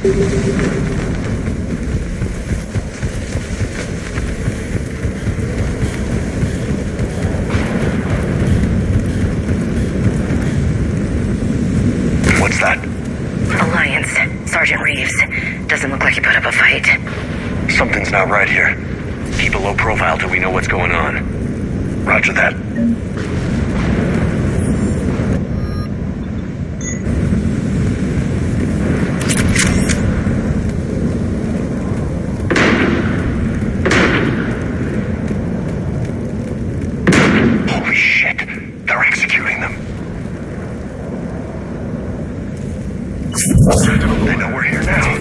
What's that? Alliance. Sergeant Reeves. Doesn't look like he put up a fight. Something's not right here. Keep a low profile till we know what's going on. Roger that. Holy shit. They're executing them. They know we're here now.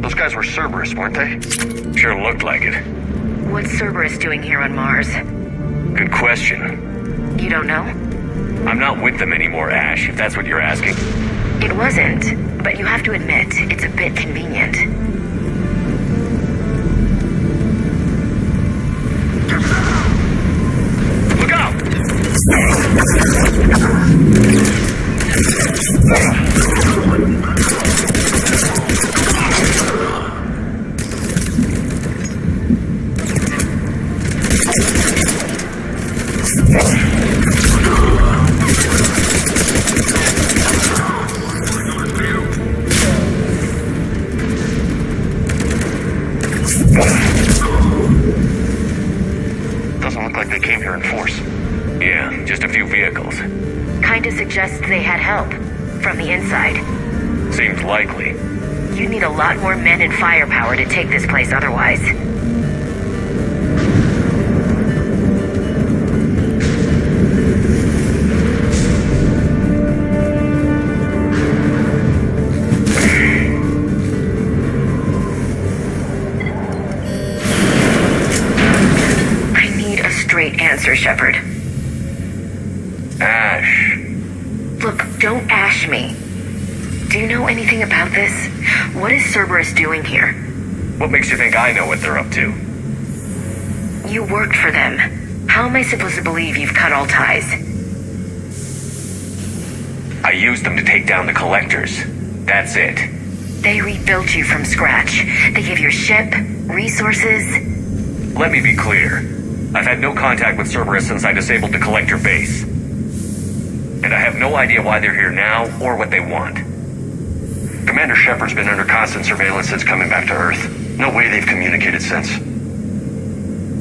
Those guys were Cerberus, weren't they? Sure looked like it. What's Cerberus doing here on Mars? Good question. You don't know? I'm not with them anymore, Ash, if that's what you're asking. It wasn't, but you have to admit, it's a bit convenient. Look out! Doesn't look like they came here in force. Yeah, just a few vehicles. Kinda suggests they had help. From the inside. Seems likely. You'd need a lot more men and firepower to take this place otherwise. I need a straight answer, Shepard. Ash. Look, don't ash me. Do you know anything about this? What is Cerberus doing here? What makes you think I know what they're up to? You worked for them. How am I supposed to believe you've cut all ties? I used them to take down the collectors. That's it. They rebuilt you from scratch. They gave you a ship, resources. Let me be clear. I've had no contact with Cerberus since I disabled the collector base. And I have no idea why they're here now or what they want. Commander Shepard's been under constant surveillance since coming back to Earth. No way they've communicated since.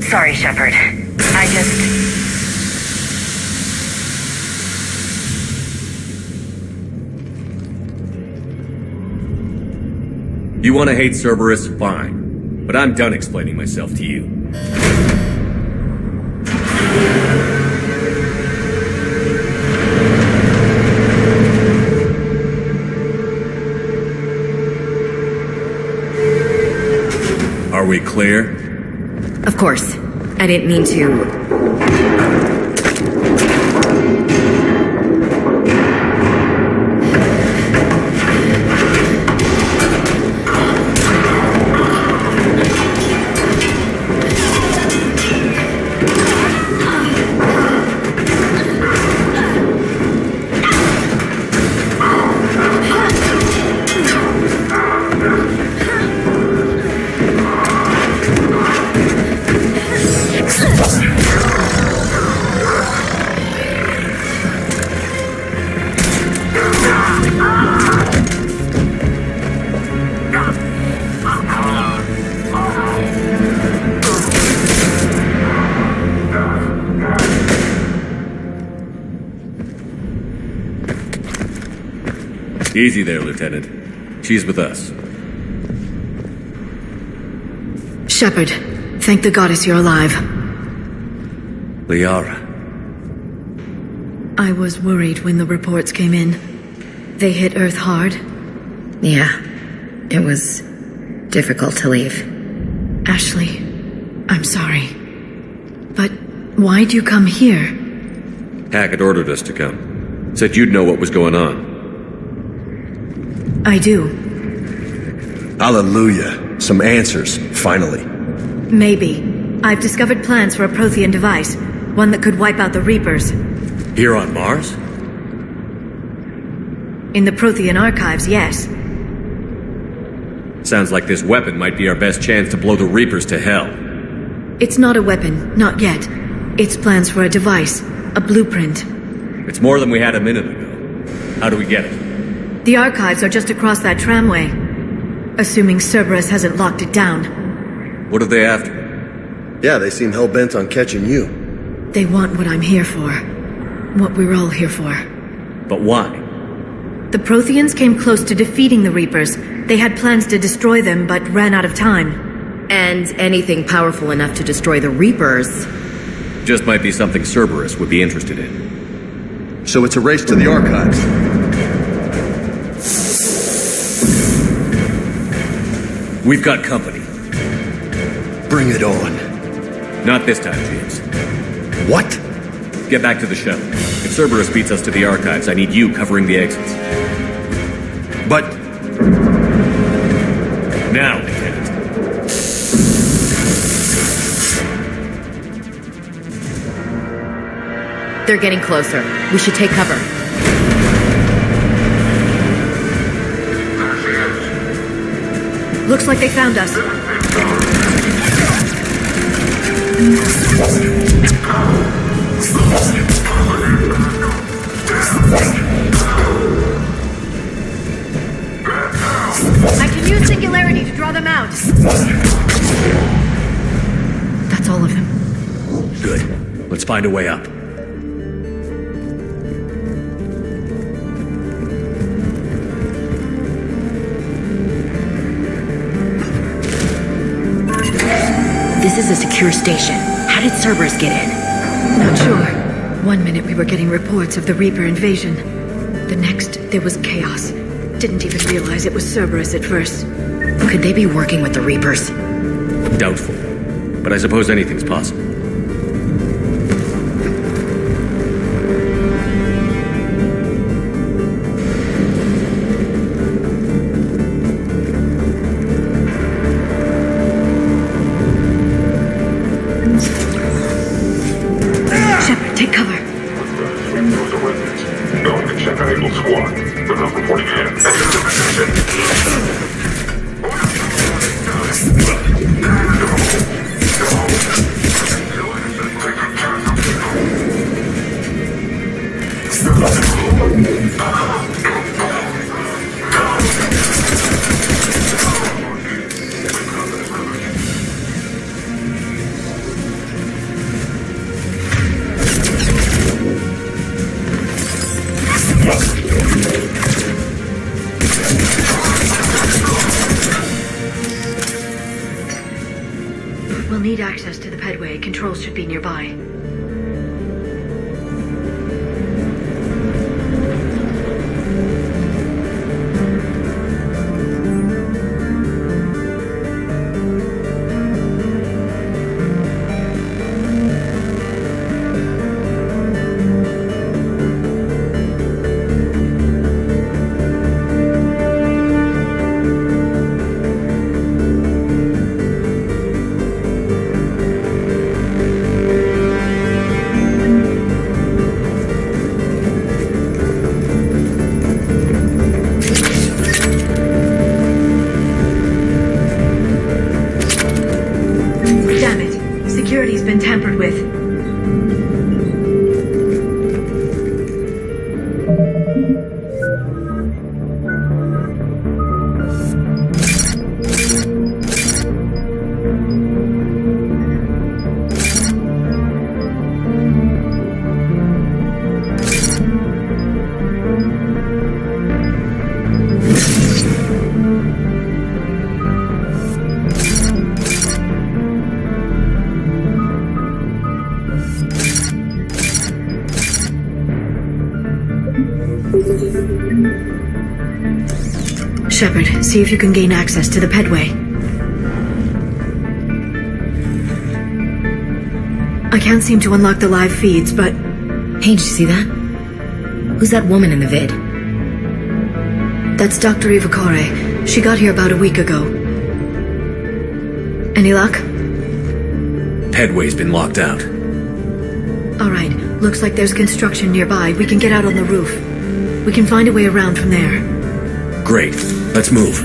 Sorry, Shepard. I just... You want to hate Cerberus? Fine. But I'm done explaining myself to you. Are we clear? Of course. I didn't mean to... Easy there, Lieutenant. She's with us. Shepard, Thank the goddess you're alive. Liara. I was worried when the reports came in. They hit Earth hard. Yeah, it was difficult to leave. Ashley, I'm sorry. But why'd you come here? Hackett ordered us to come. Said you'd know what was going on. I do. Hallelujah. Some answers, finally. Maybe. I've discovered plans for a Prothean device. One that could wipe out the Reapers. Here on Mars? In the Prothean archives, yes. Sounds like this weapon might be our best chance to blow the Reapers to hell. It's not a weapon, not yet. It's plans for a device, a blueprint. It's more than we had a minute ago. How do we get it? The archives are just across that tramway. Assuming Cerberus hasn't locked it down. What are they after? Yeah, they seem hell-bent on catching you. They want what I'm here for. What we're all here for. But why? The Protheans came close to defeating the Reapers. They had plans to destroy them, but ran out of time. And anything powerful enough to destroy the Reapers. Just might be something Cerberus would be interested in. So it's a race to the archives. We've got company. Bring it on. Not this time, James. What? Get back to the shuttle. If Cerberus beats us to the archives, I need you covering the exits. But Now, Lieutenant. They're getting closer. We should take cover. Looks like they found us. I can use singularity to draw them out. That's all of them. Good. Let's find a way up. This is a secure station. How did Cerberus get in? Not sure. One minute we were getting reports of the Reaper invasion. The next, there was chaos. Didn't even realize it was Cerberus at first. Could they be working with the Reapers? Doubtful. But I suppose anything's possible. Shepard, take cover. Going to check on Eagle Squad. They're not reporting in. We'll need access to the pedway. Controls should be nearby. Damn it. Security's been tampered with. Shepard, see if you can gain access to the pedway. I can't seem to unlock the live feeds, but... Hey, did you see that? Who's that woman in the vid? That's Dr. Ivacore. She got here about a week ago. Any luck? Pedway's been locked out. Alright, looks like there's construction nearby. We can get out on the roof. We can find a way around from there. Great. Let's move.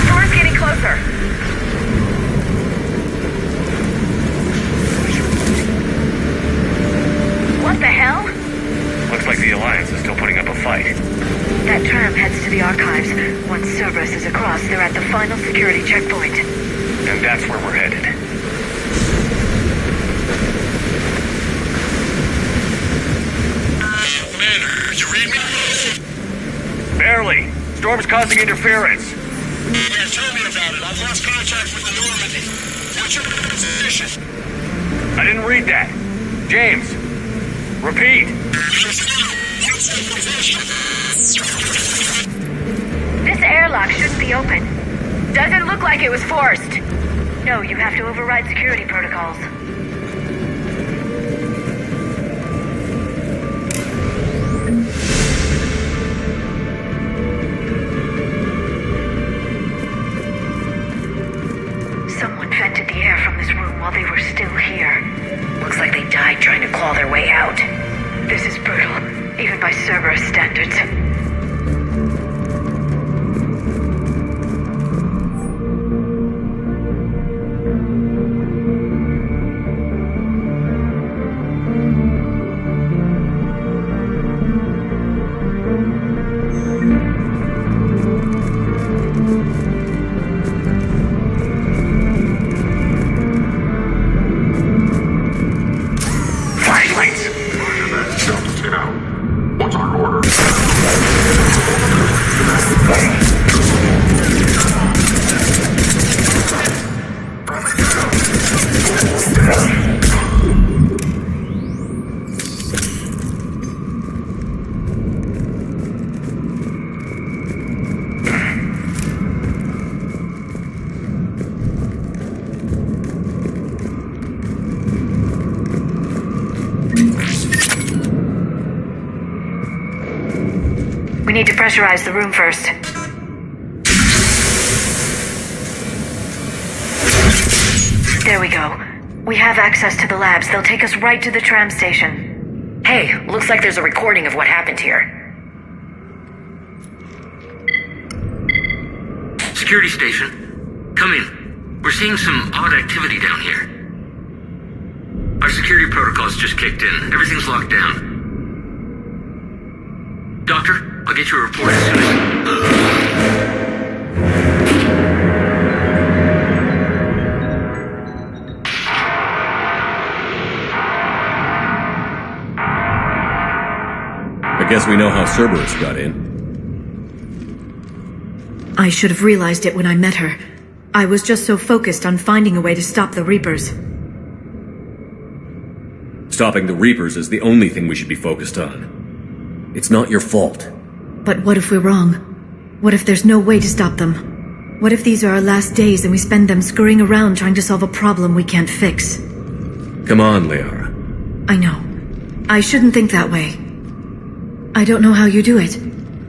Storm's getting closer. What the hell? Looks like the Alliance is still putting up a fight. That tram heads to the archives. Once Cerberus is across, they're at the final security checkpoint. And that's where we're headed. Commander, you read me? Barely. Storm's causing interference. Yeah, tell me about it. I've lost contact with the Normandy. What's your position? I didn't read that. James, repeat. This airlock shouldn't be open. Doesn't look like it was forced. No, you have to override security protocols. Someone vented the air from this room while they were still here. Looks like they died trying to claw their way out. This is brutal, even by Cerberus standards. Flashlights. Roger that. Delta 10 out. What's our order? We need to pressurize the room first. There we go. We have access to the labs. They'll take us right to the tram station. Hey, looks like there's a recording of what happened here. Security station. Come in. We're seeing some odd activity down here. Our security protocols just kicked in. Everything's locked down. Doctor, I'll get you a report as soon as... I guess we know how Cerberus got in. I should have realized it when I met her. I was just so focused on finding a way to stop the Reapers. Stopping the Reapers is the only thing we should be focused on. It's not your fault. But what if we're wrong? What if there's no way to stop them? What if these are our last days and we spend them scurrying around trying to solve a problem we can't fix? Come on, Liara. I know. I shouldn't think that way. I don't know how you do it.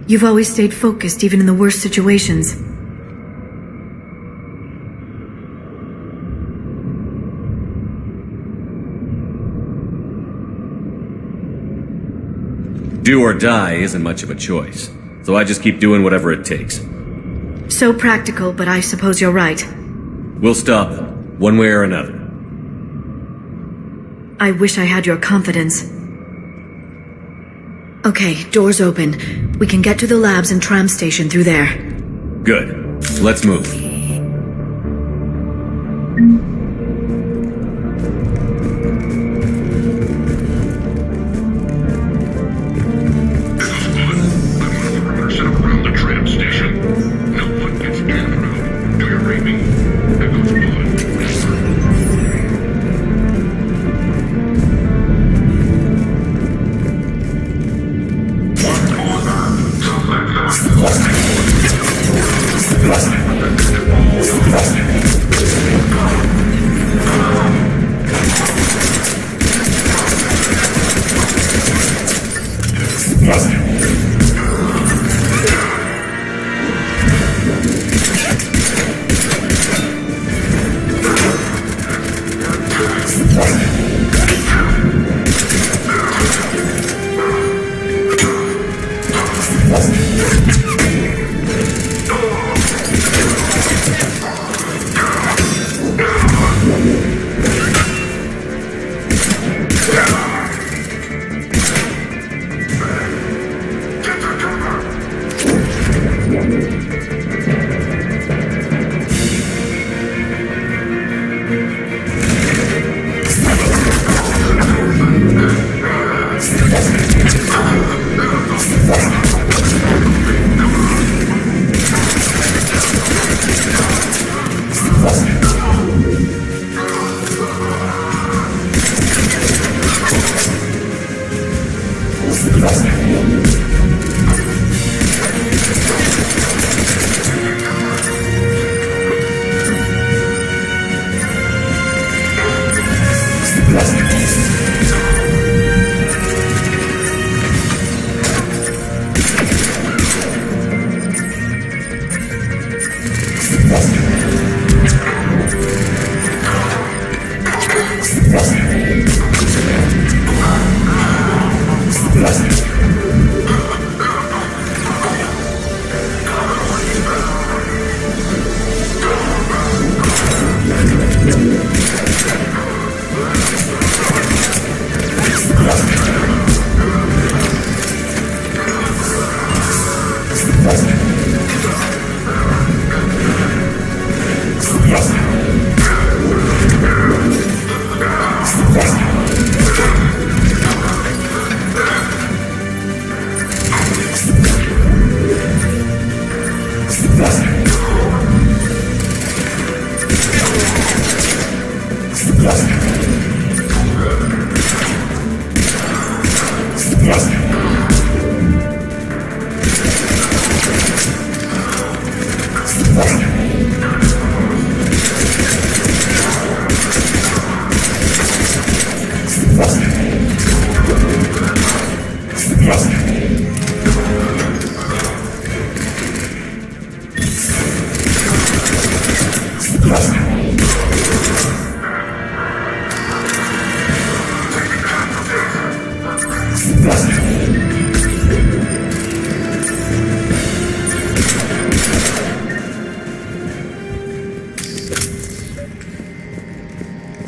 You've always stayed focused even in the worst situations. Do or die isn't much of a choice, so I just keep doing whatever it takes. So practical, but I suppose you're right. We'll stop them, one way or another. I wish I had your confidence. Okay, doors open. We can get to the labs and tram station through there. Good. Let's move.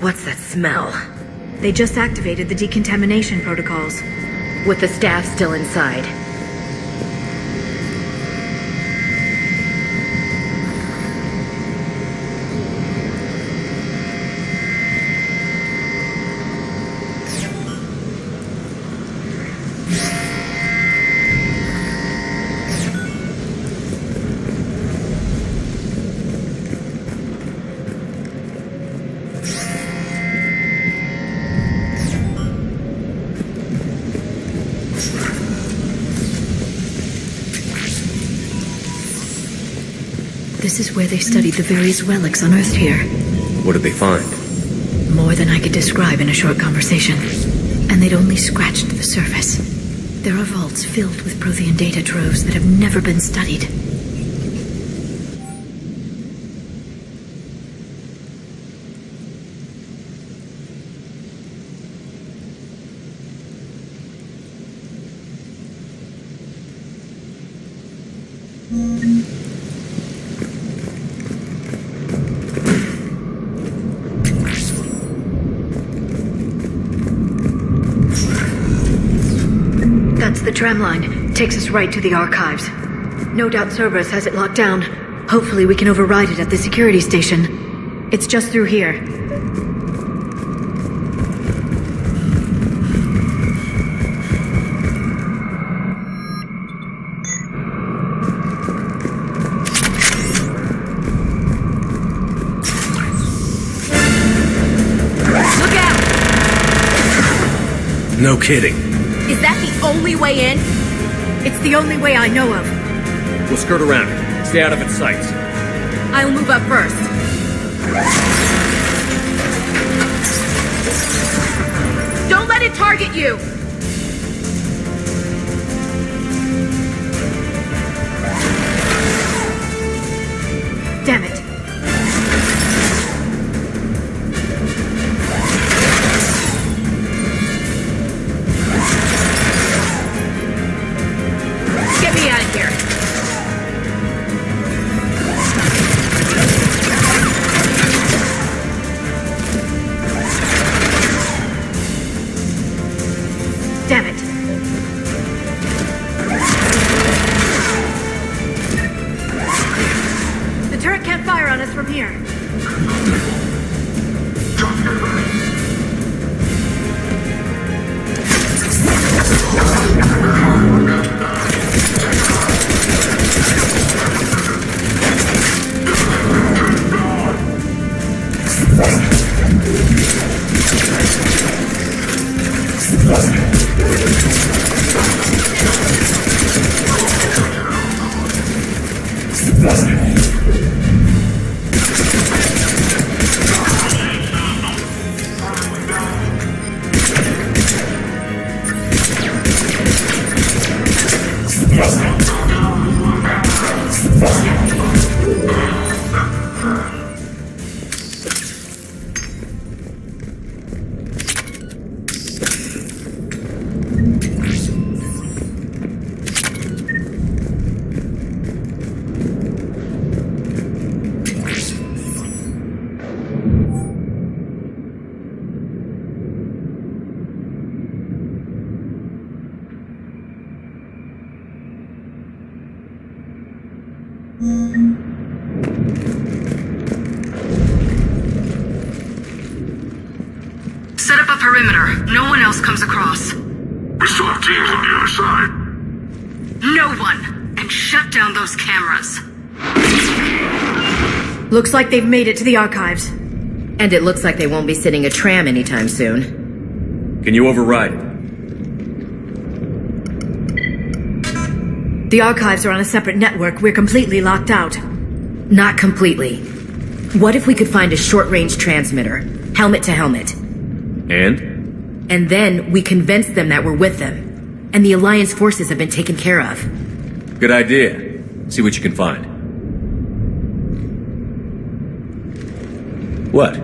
What's that smell? They just activated the decontamination protocols. With the staff still inside. This is where they studied the various relics unearthed here. What did they find? More than I could describe in a short conversation. And they'd only scratched the surface. There are vaults filled with Prothean data troves that have never been studied. That's the tram line. Takes us right to the archives. No doubt Cerberus has it locked down. Hopefully we can override it at the security station. It's just through here. Look out! No kidding. Is that the only way in? It's the only way I know of. We'll skirt around it. Stay out of its sights. I'll move up first. Don't let it target you! Damn it. Get me out of here. Damn it. The turret can't fire on us from here. Set up a perimeter. No one else comes across. We still have teams on the other side. No one! And shut down those cameras. Looks like they've made it to the archives. And it looks like they won't be sitting a tram anytime soon. Can you override it? The archives are on a separate network. We're completely locked out. Not completely. What if we could find a short-range transmitter, helmet to helmet? And? And then we convince them that we're with them, and the Alliance forces have been taken care of. Good idea. See what you can find. What?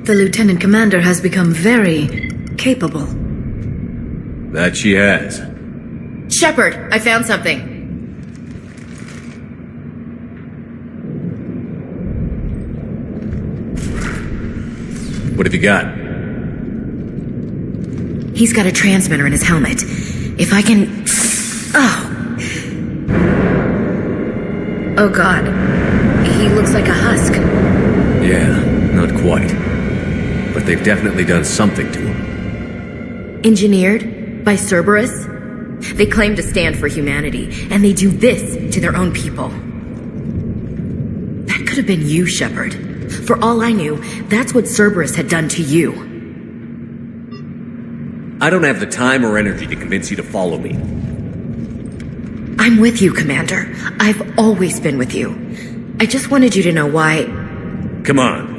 The Lieutenant Commander has become very capable. That she has. Shepard, I found something. What have you got? He's got a transmitter in his helmet. If I can... Oh. Oh god. He looks like a husk. Yeah, not quite. But they've definitely done something to him. Engineered by Cerberus? They claim to stand for humanity, and they do this to their own people. That could have been you, Shepard. For all I knew, that's what Cerberus had done to you. I don't have the time or energy to convince you to follow me. I'm with you, Commander. I've always been with you. I just wanted you to know why... Come on.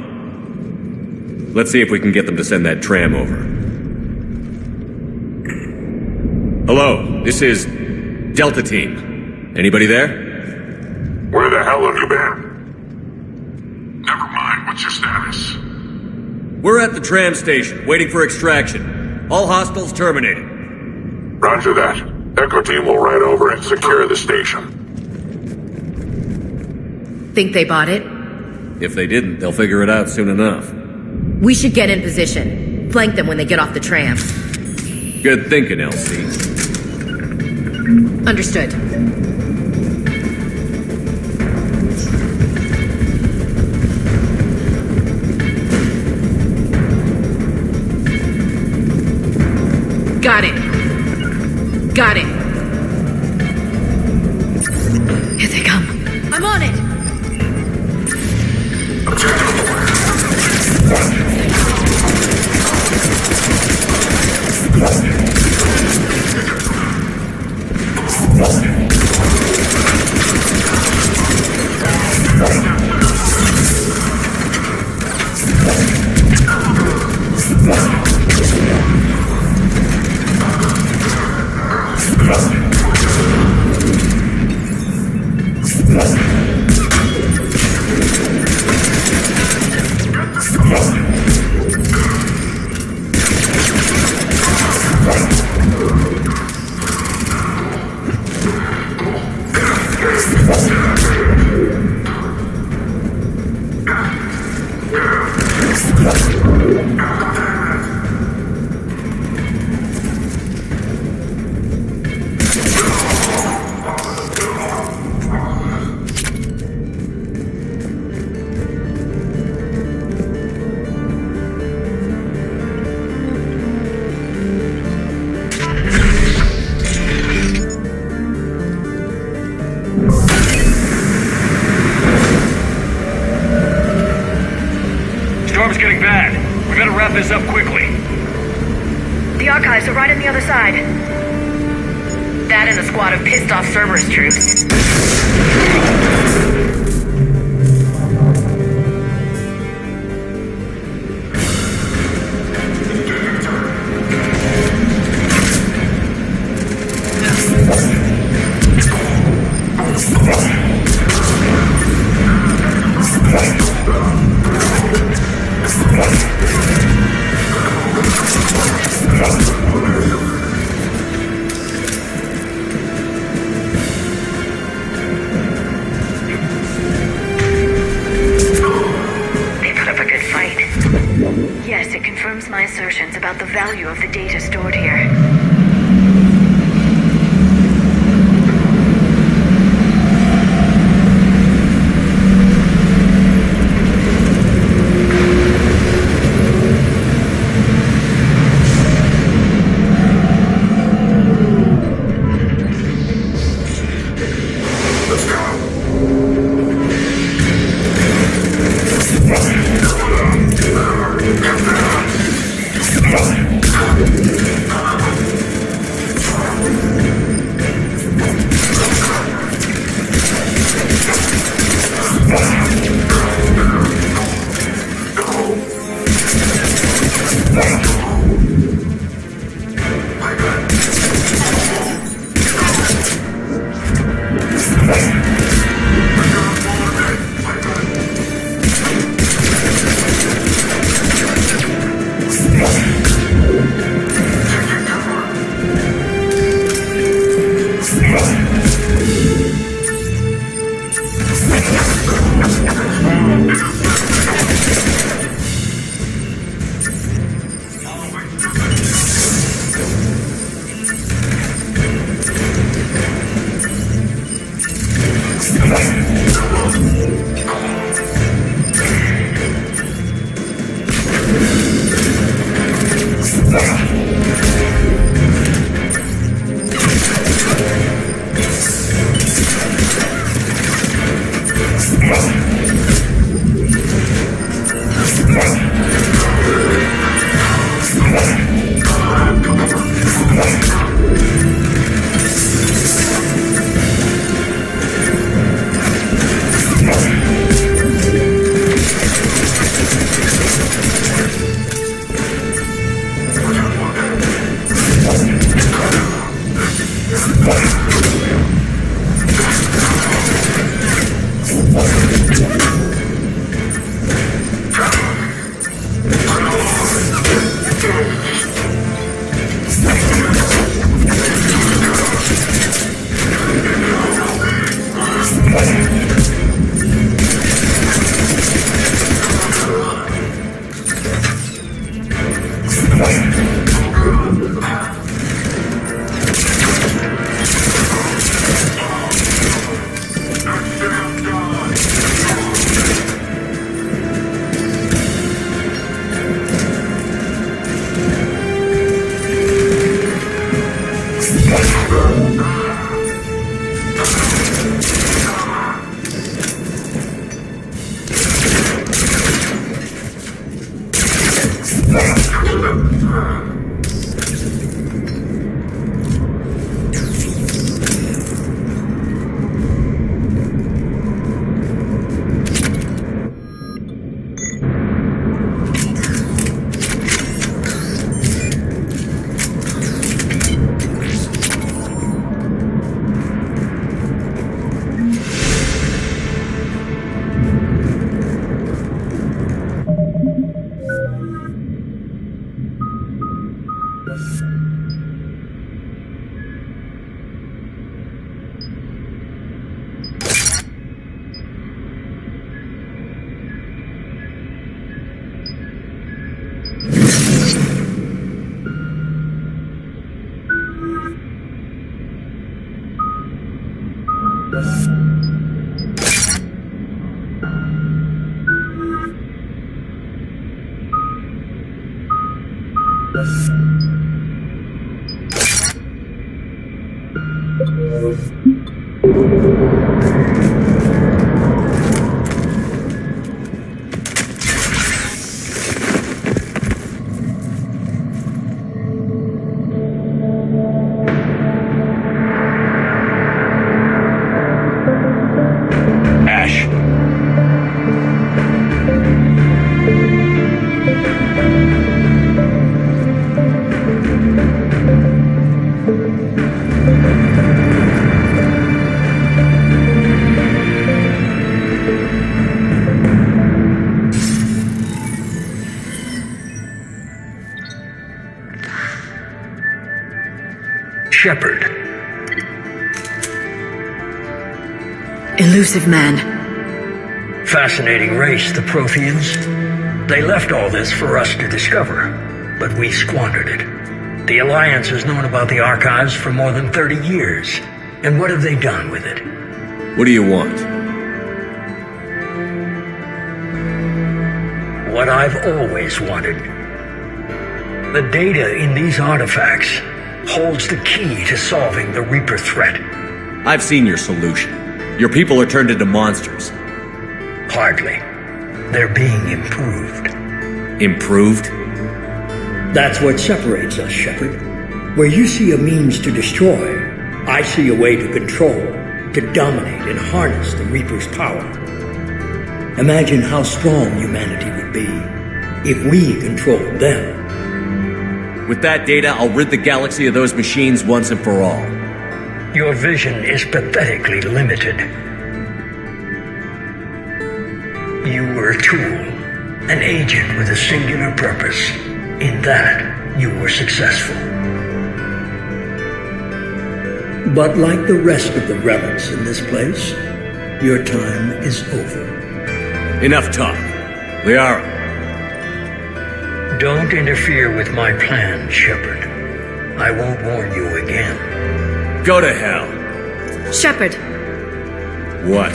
Let's see if we can get them to send that tram over. Hello, this is Delta Team. Anybody there? Where the hell have you been? Never mind, what's your status? We're at the tram station, waiting for extraction. All hostiles terminated. Roger that. Echo Team will ride over and secure the station. Think they bought it? If they didn't, they'll figure it out soon enough. We should get in position. Flank them when they get off the tram. Good thinking, LC. Understood. Got it. Got it. Here they come. I'm on it! Storm's getting bad. We better wrap this up quickly. The archives are right on the other side. That and a squad of pissed-off Cerberus troops. Yes, it confirms my assertions about the value of the data stored here. Ash. Shepard. Elusive man. Fascinating race, the Protheans. They left all this for us to discover, but we squandered it. The Alliance has known about the archives for more than 30 years. And what have they done with it? What do you want? What I've always wanted. The data in these artifacts holds the key to solving the Reaper threat. I've seen your solution. Your people are turned into monsters. Hardly. They're being improved. Improved? That's what separates us, Shepard. Where you see a means to destroy, I see a way to control, to dominate and harness the Reaper's power. Imagine how strong humanity would be if we controlled them. With that data, I'll rid the galaxy of those machines once and for all. Your vision is pathetically limited. You were a tool, an agent with a singular purpose. In that, you were successful. But like the rest of the relics in this place, your time is over. Enough talk. Liara. Don't interfere with my plan, Shepard. I won't warn you again. Go to hell. Shepard, What?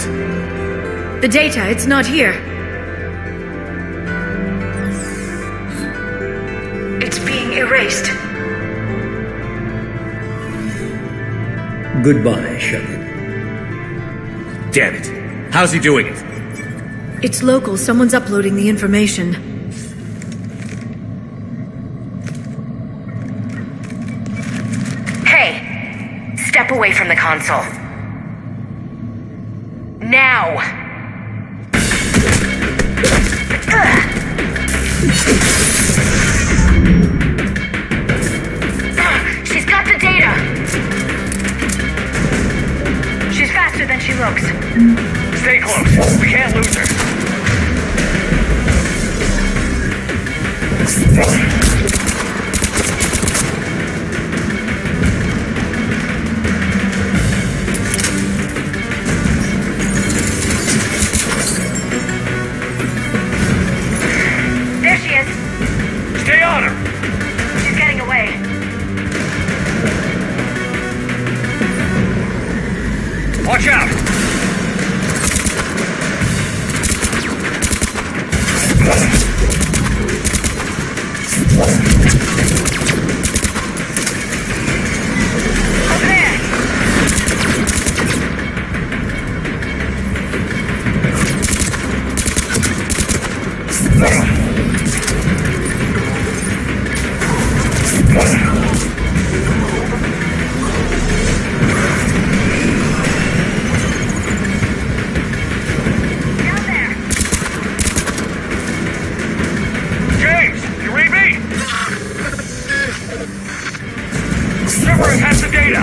the data, it's not here. It's being erased. Goodbye, Shepard. Damn it. How's he doing it? It's local. Someone's uploading the information. Hey! Step away from the console. Now! She's got the data! She's faster than she looks. Stay close. We can't lose her. There she is. Stay on her. She's getting away. Watch out. Over there. Down there. James, you read me? Cerberus has the data.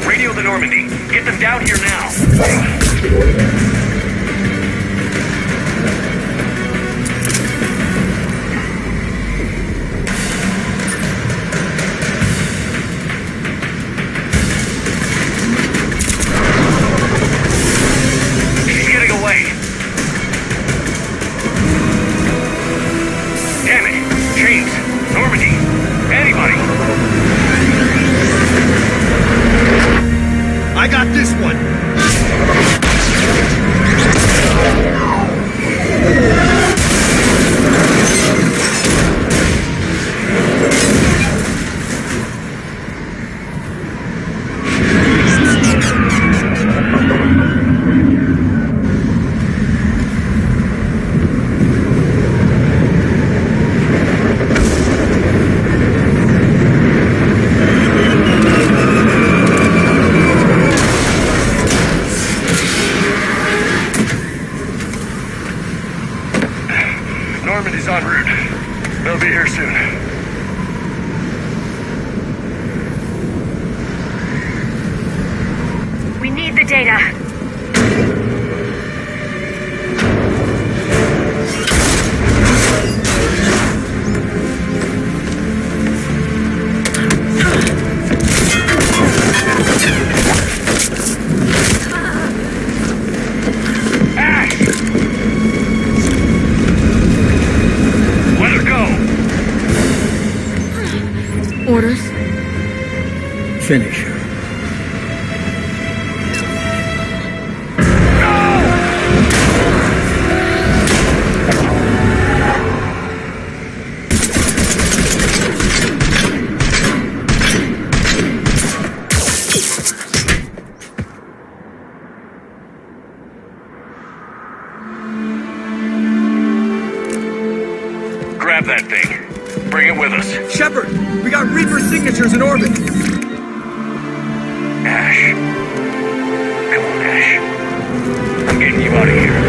Radio the Normandy. Get them down here now. She's getting away. Damn it. James, Normandy, anybody. the data. Orders? Finish her. Grab that thing. Bring it with us. Shepard, we got Reaper signatures in orbit. Ash. Come on, Ash. I'm getting you out of here.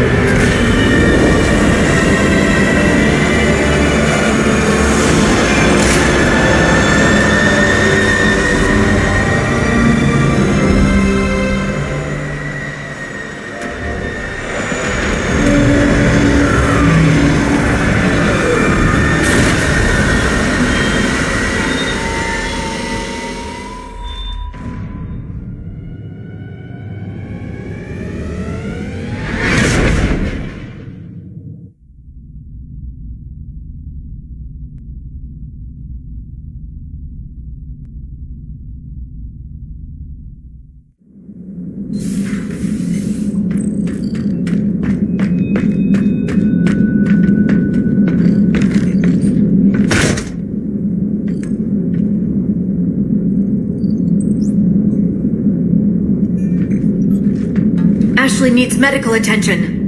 Ashley needs medical attention.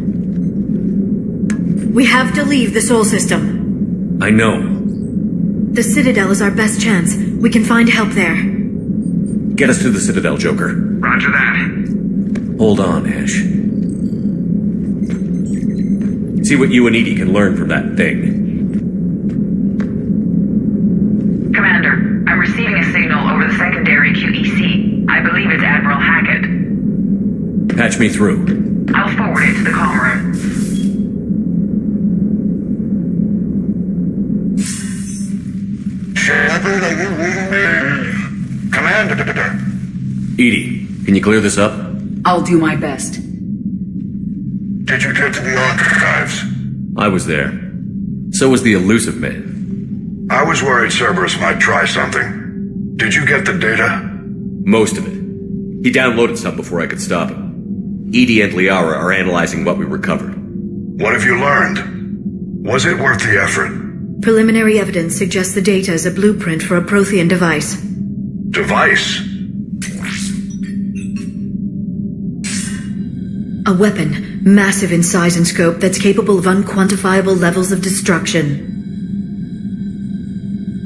We have to leave the Sol system. I know. The Citadel is our best chance. We can find help there. Get us to the Citadel, Joker. Roger that. Hold on, Ash. See what you and Edie can learn from that thing. Commander, I'm receiving a signal over the secondary QEC. I believe it's Admiral Hackett. Patch me through. I'll forward it to the comm room. Shepard, are you reading me? Commander. Edie, can you clear this up? I'll do my best. Did you get to the archives? I was there. So was the elusive man. I was worried Cerberus might try something. Did you get the data? Most of it. He downloaded some before I could stop him. Edie and Liara are analyzing what we recovered. What have you learned? Was it worth the effort? Preliminary evidence suggests the data is a blueprint for a Prothean device. Device? A weapon, massive in size and scope, that's capable of unquantifiable levels of destruction.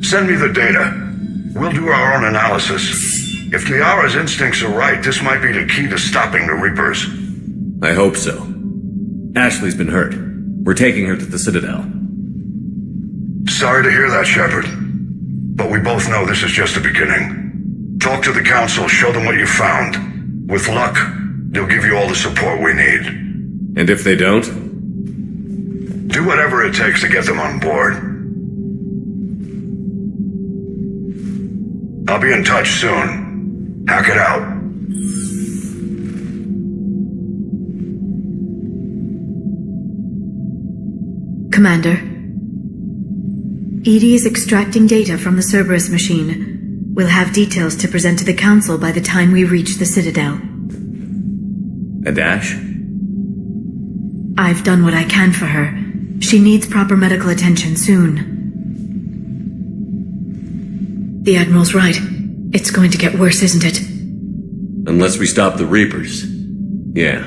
Send me the data. We'll do our own analysis. If Liara's instincts are right, this might be the key to stopping the Reapers. I hope so. Ashley's been hurt. We're taking her to the Citadel. Sorry to hear that, Shepard. But we both know this is just the beginning. Talk to the Council, show them what you found. With luck, they'll give you all the support we need. And if they don't? Do whatever it takes to get them on board. I'll be in touch soon. Hack it out. Commander, Edie is extracting data from the Cerberus machine. We'll have details to present to the Council by the time we reach the Citadel. And Ash? I've done what I can for her. She needs proper medical attention soon. The Admiral's right. It's going to get worse, isn't it? Unless we stop the Reapers. Yeah.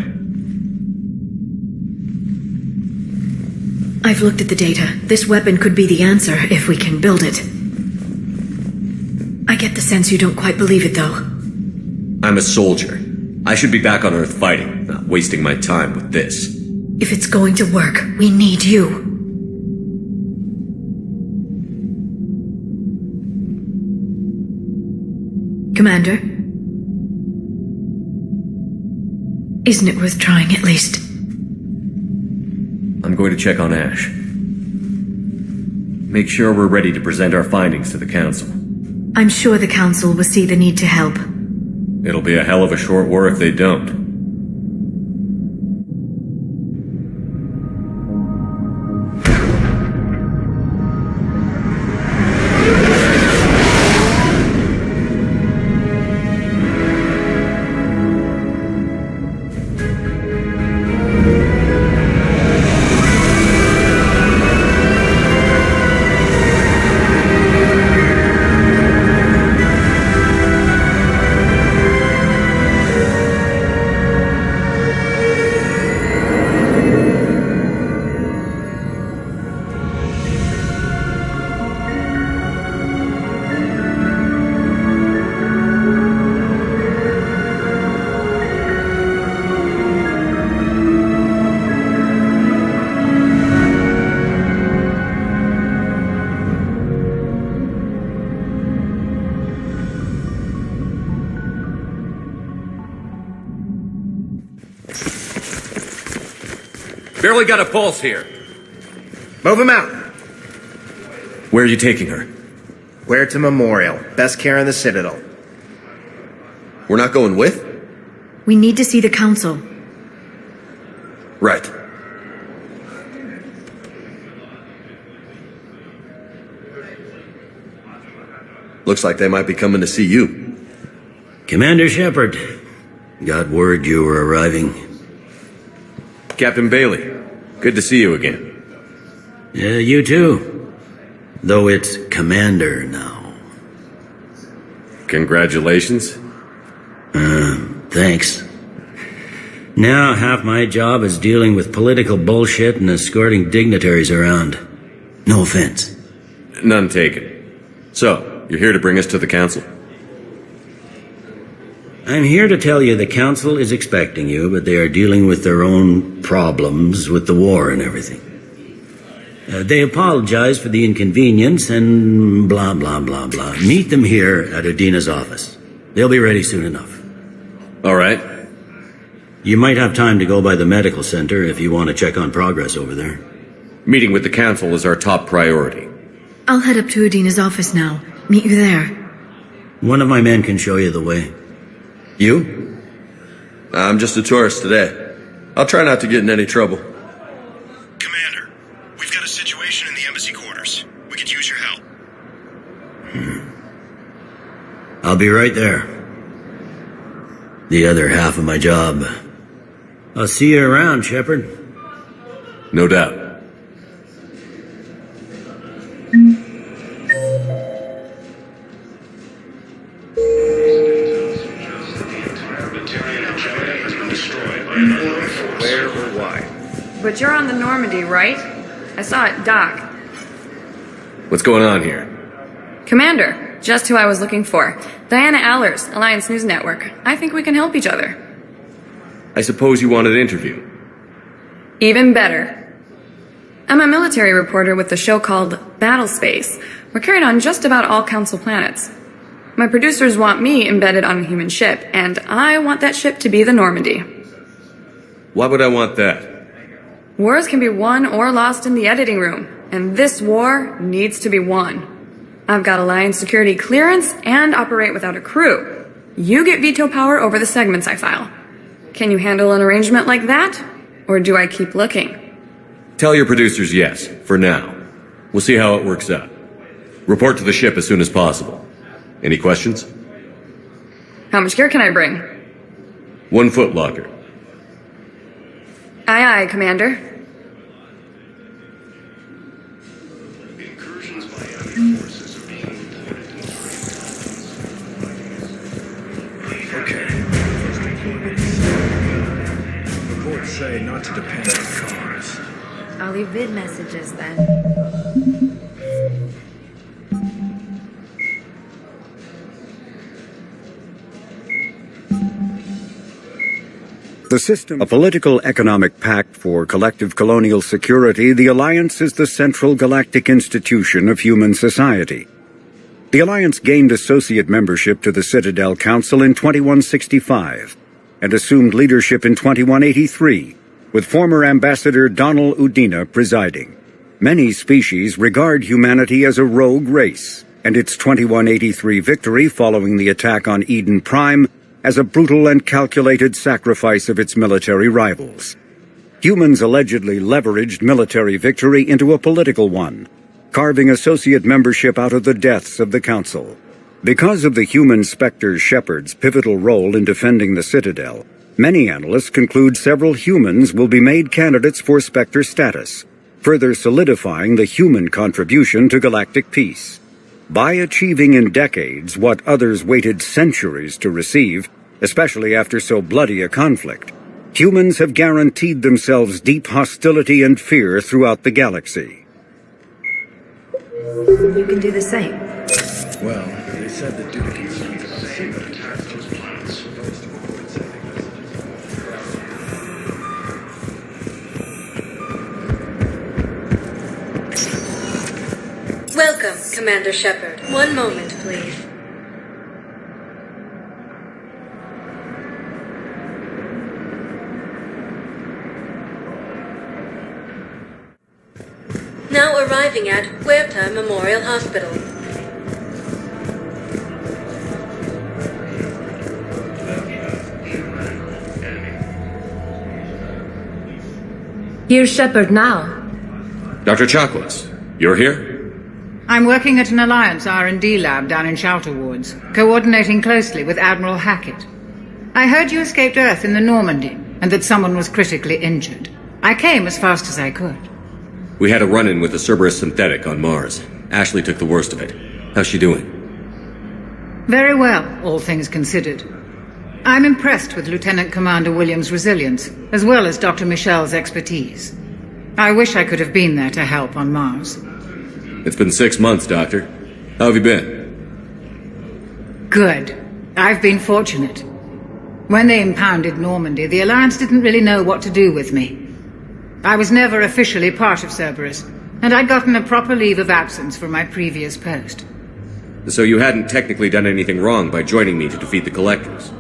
I've looked at the data. This weapon could be the answer if we can build it. I get the sense you don't quite believe it, though. I'm a soldier. I should be back on Earth fighting, not wasting my time with this. If it's going to work, we need you. Commander? Isn't it worth trying at least? I'm going to check on Ash. Make sure we're ready to present our findings to the Council. I'm sure the Council will see the need to help. It'll be a hell of a short war if they don't. Barely got a pulse here. Move him out. Where are you taking her? Where to Memorial. Best care in the Citadel. We're not going with? We need to see the Council. Right. Looks like they might be coming to see you. Commander Shepard, got word you were arriving. Captain Bailey, good to see you again. Yeah, you too. Though it's Commander now. Congratulations. Thanks. Now half my job is dealing with political bullshit and escorting dignitaries around. No offense. None taken. So, you're here to bring us to the Council? I'm here to tell you the Council is expecting you, but they are dealing with their own problems with the war and everything. They apologize for the inconvenience and blah, blah, blah, blah. Meet them here at Udina's office. They'll be ready soon enough. All right. You might have time to go by the medical center if you want to check on progress over there. Meeting with the Council is our top priority. I'll head up to Udina's office now. Meet you there. One of my men can show you the way. You? I'm just a tourist today. I'll try not to get in any trouble. Commander, we've got a situation in the embassy quarters. We could use your help. I'll be right there. The other half of my job. I'll see you around, Shepard. No doubt. Where or why? But you're on the Normandy, right? I saw it dock. What's going on here? Commander, just who I was looking for. Diana Allers, Alliance News Network. I think we can help each other. I suppose you wanted an interview. Even better. I'm a military reporter with the show called Battle Space. We're carried on just about all Council planets. My producers want me embedded on a human ship, and I want that ship to be the Normandy. Why would I want that? Wars can be won or lost in the editing room, and this war needs to be won. I've got Alliance security clearance and operate without a crew. You get veto power over the segments I file. Can you handle an arrangement like that? Or do I keep looking? Tell your producers yes, for now. We'll see how it works out. Report to the ship as soon as possible. Any questions? How much gear can I bring? 1 foot locker. Aye, aye, Commander. Incursions by enemy forces are being Okay. Reports say not to depend on cars. I'll leave vid messages then. The system, a political economic pact for collective colonial security, the Alliance is the central galactic institution of human society. The Alliance gained associate membership to the Citadel Council in 2165. and assumed leadership in 2183, with former Ambassador Donald Udina presiding. Many species regard humanity as a rogue race, and its 2183 victory following the attack on Eden Prime as a brutal and calculated sacrifice of its military rivals. Humans allegedly leveraged military victory into a political one, carving associate membership out of the deaths of the Council. Because of the human Spectre Shepard's pivotal role in defending the Citadel, many analysts conclude several humans will be made candidates for Spectre status, further solidifying the human contribution to galactic peace. By achieving in decades what others waited centuries to receive, especially after so bloody a conflict, humans have guaranteed themselves deep hostility and fear throughout the galaxy. You can do the same. Well, they said that due to concerns about the secret attack, those plans. Welcome, Commander Shepard. One moment, please. Now arriving at Huerta Memorial Hospital. Here's Shepard now. Dr. Chakwas, you're here? I'm working at an Alliance R&D lab down in Shelter Wards, coordinating closely with Admiral Hackett. I heard you escaped Earth in the Normandy, and that someone was critically injured. I came as fast as I could. We had a run-in with the Cerberus synthetic on Mars. Ashley took the worst of it. How's she doing? Very well, all things considered. I'm impressed with Lieutenant Commander Williams' resilience, as well as Dr. Michel's expertise. I wish I could have been there to help on Mars. It's been 6 months, Doctor. How have you been? Good. I've been fortunate. When they impounded Normandy, the Alliance didn't really know what to do with me. I was never officially part of Cerberus, and I'd gotten a proper leave of absence from my previous post. So you hadn't technically done anything wrong by joining me to defeat the Collectors?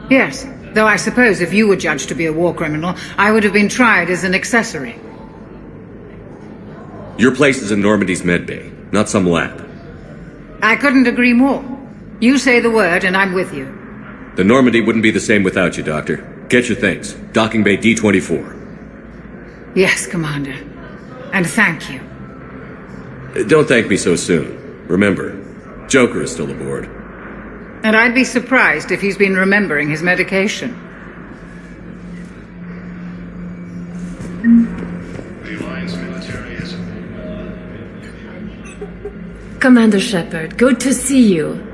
Yes, though I suppose if you were judged to be a war criminal, I would have been tried as an accessory. Your place is in Normandy's medbay, not some lab. I couldn't agree more. You say the word and I'm with you. The Normandy wouldn't be the same without you, Doctor. Get your things. Docking Bay D-24. Yes, Commander. And thank you. Don't thank me so soon. Remember, Joker is still aboard. And I'd be surprised if he's been remembering his medication. The Alliance military is... Commander Shepard, good to see you.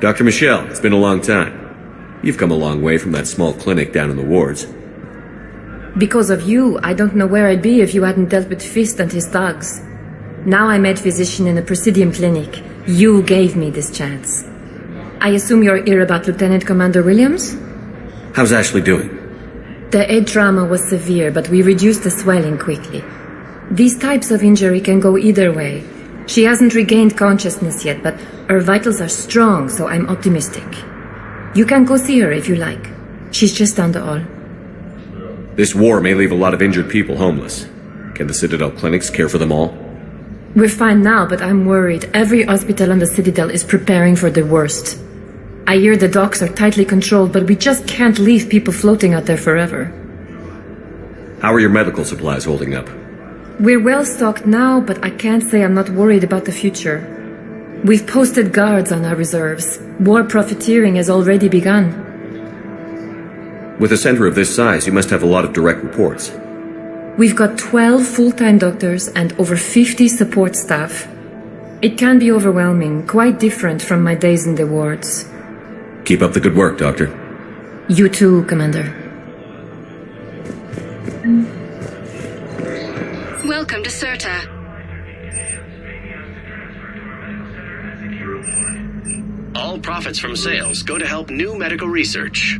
Dr. Michel, it's been a long time. You've come a long way from that small clinic down in the wards. Because of you, I don't know where I'd be if you hadn't dealt with Fist and his thugs. Now I'm head physician in a Presidium clinic. You gave me this chance. I assume you're here about Lieutenant Commander Williams? How's Ashley doing? The head trauma was severe, but we reduced the swelling quickly. These types of injury can go either way. She hasn't regained consciousness yet, but her vitals are strong, so I'm optimistic. You can go see her if you like. She's just down the hall. This war may leave a lot of injured people homeless. Can the Citadel clinics care for them all? We're fine now, but I'm worried. Every hospital on the Citadel is preparing for the worst. I hear the docks are tightly controlled, but we just can't leave people floating out there forever. How are your medical supplies holding up? We're well stocked now, but I can't say I'm not worried about the future. We've posted guards on our reserves. War profiteering has already begun. With a center of this size, you must have a lot of direct reports. We've got 12 full-time doctors and over 50 support staff. It can be overwhelming, quite different from my days in the wards. Keep up the good work, Doctor. You too, Commander. Welcome to Serta. All profits from sales go to help new medical research.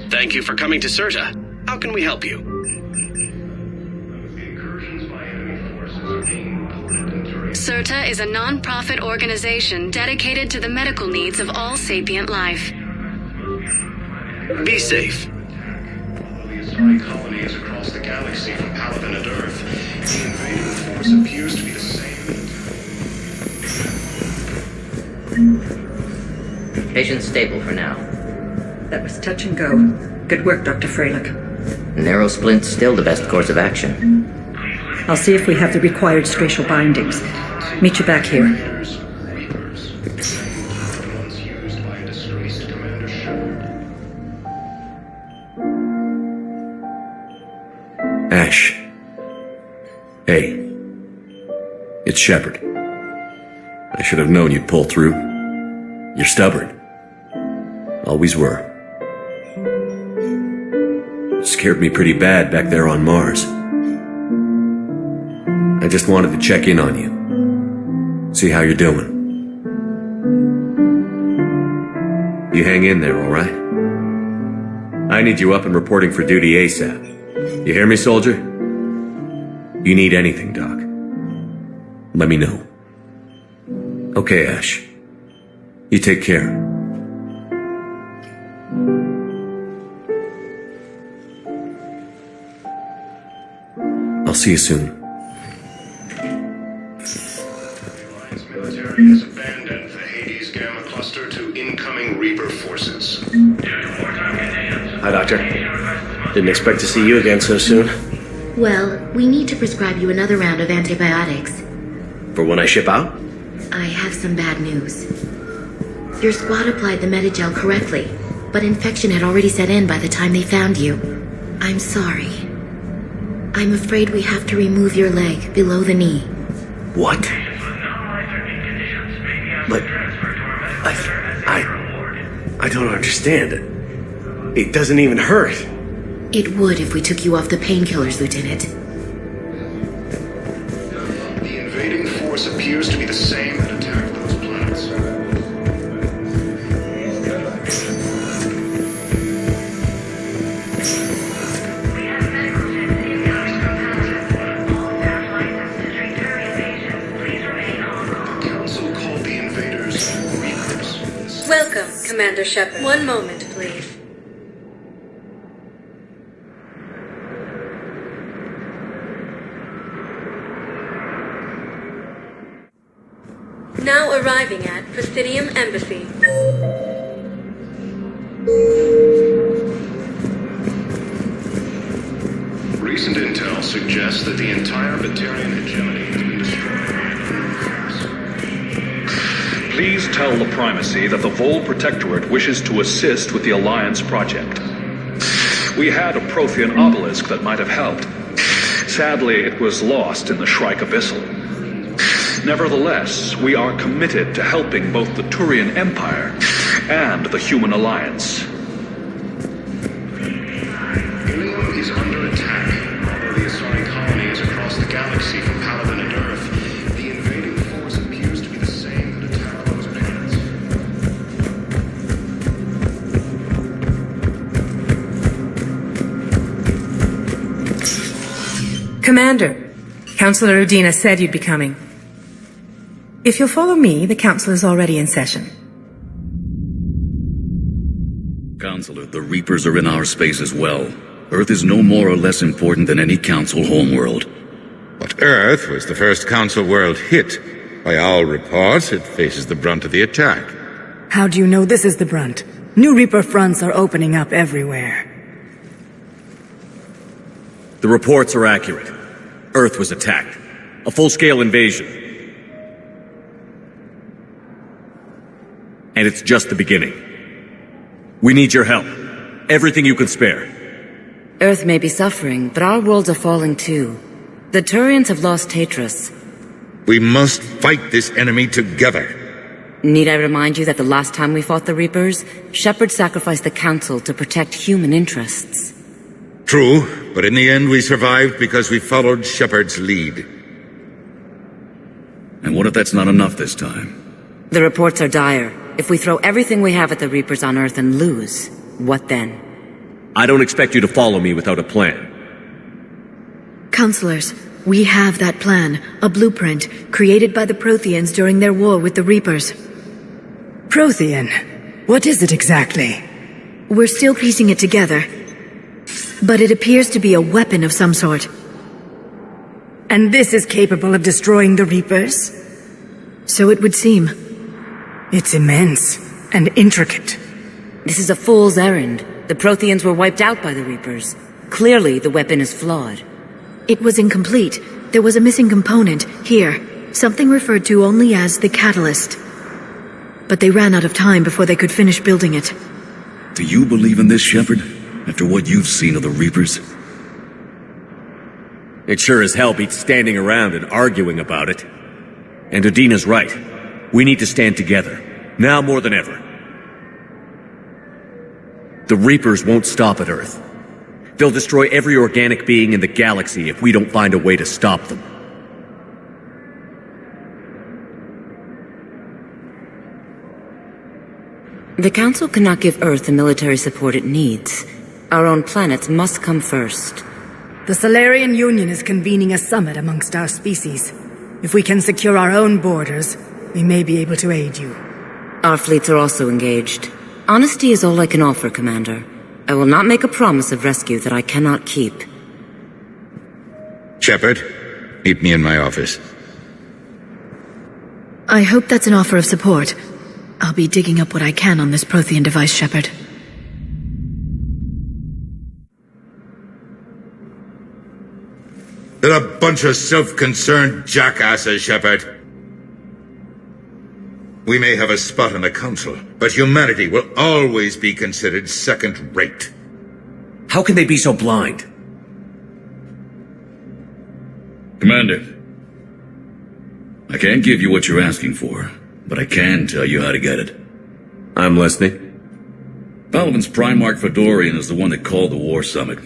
Thank you for coming to Serta. How can we help you? CERTA is a non-profit organization dedicated to the medical needs of all sapient life. Be safe. The Asari colony is across the galaxy from Paladin and Earth. The invading force appears to be the same. Patient stable for now. That was touch and go. Good work, Dr. Freilich. Narrow splint's still the best course of action. I'll see if we have the required spatial bindings. Meet you back here. Ash. Hey. It's Shepard. I should have known you'd pull through. You're stubborn. Always were. Scared me pretty bad back there on Mars. I just wanted to check in on you. See how you're doing. You hang in there, all right? I need you up and reporting for duty ASAP. You hear me, soldier? You need anything, Doc. Let me know. Okay, Ash. You take care. I'll see you soon. Military has abandoned the Hades Gamma Cluster to incoming Reaper forces. Hi, Doctor. Didn't expect to see you again so soon. Well, we need to prescribe you another round of antibiotics. For when I ship out? I have some bad news. Your squad applied the Medigel correctly, but infection had already set in by the time they found you. I'm sorry. I'm afraid we have to remove your leg below the knee. What? But I don't understand it. It doesn't even hurt. It would if we took you off the painkillers, Lieutenant. The invading force appears to be the same that attacked those planets. The Council called the invaders Reapers. Welcome, Commander Shepard. One moment, please. Now arriving at Presidium Embassy. Recent intel suggests that the entire Batarian hegemony has been destroyed. Please tell the Primacy that the Vol Protectorate wishes to assist with the Alliance project. We had a Prothean obelisk that might have helped. Sadly, it was lost in the Shrike Abyssal. Nevertheless, we are committed to helping both the Turian Empire and the Human Alliance. Ilium is under attack. Although the Asari colony is across the galaxy from Paladin and Earth, the invading force appears to be the same that attacked those planets. Commander, Councillor Udina said you'd be coming. If you'll follow me, the Council is already in session. Counselor, the Reapers are in our space as well. Earth is no more or less important than any Council homeworld. But Earth was the first Council world hit. By all reports, it faces the brunt of the attack. How do you know this is the brunt? New Reaper fronts are opening up everywhere. The reports are accurate. Earth was attacked. A full-scale invasion. And it's just the beginning. We need your help. Everything you can spare. Earth may be suffering, but our worlds are falling too. The Turians have lost Tatris. We must fight this enemy together. Need I remind you that the last time we fought the Reapers, Shepard sacrificed the Council to protect human interests? True, but in the end we survived because we followed Shepard's lead. And what if that's not enough this time? The reports are dire. If we throw everything we have at the Reapers on Earth and lose, what then? I don't expect you to follow me without a plan. Counselors, We have that plan, a blueprint, created by the Protheans during their war with the Reapers. Prothean? What is it exactly? We're still piecing it together, but it appears to be a weapon of some sort. And this is capable of destroying the Reapers? So it would seem. It's immense and intricate. This is a fool's errand. The Protheans were wiped out by the Reapers. Clearly, the weapon is flawed. It was incomplete. There was a missing component, here. Something referred to only as the catalyst. But they ran out of time before they could finish building it. Do you believe in this, Shepard? After what you've seen of the Reapers? It sure as hell beats standing around and arguing about it. And Udina's right. We need to stand together. Now more than ever. The Reapers won't stop at Earth. They'll destroy every organic being in the galaxy if we don't find a way to stop them. The Council cannot give Earth the military support it needs. Our own planets must come first. The Solarian Union is convening a summit amongst our species. If we can secure our own borders, we may be able to aid you. Our fleets are also engaged. Honesty is all I can offer, Commander. I will not make a promise of rescue that I cannot keep. Shepard, meet me in my office. I hope that's an offer of support. I'll be digging up what I can on this Prothean device, Shepard. They're a bunch of self-concerned jackasses, Shepard. We may have a spot in the Council, but humanity will always be considered second-rate. How can they be so blind? Commander, I can't give you what you're asking for, but I can tell you how to get it. I'm listening. Palaven's Primarch Fedorian is the one that called the War Summit.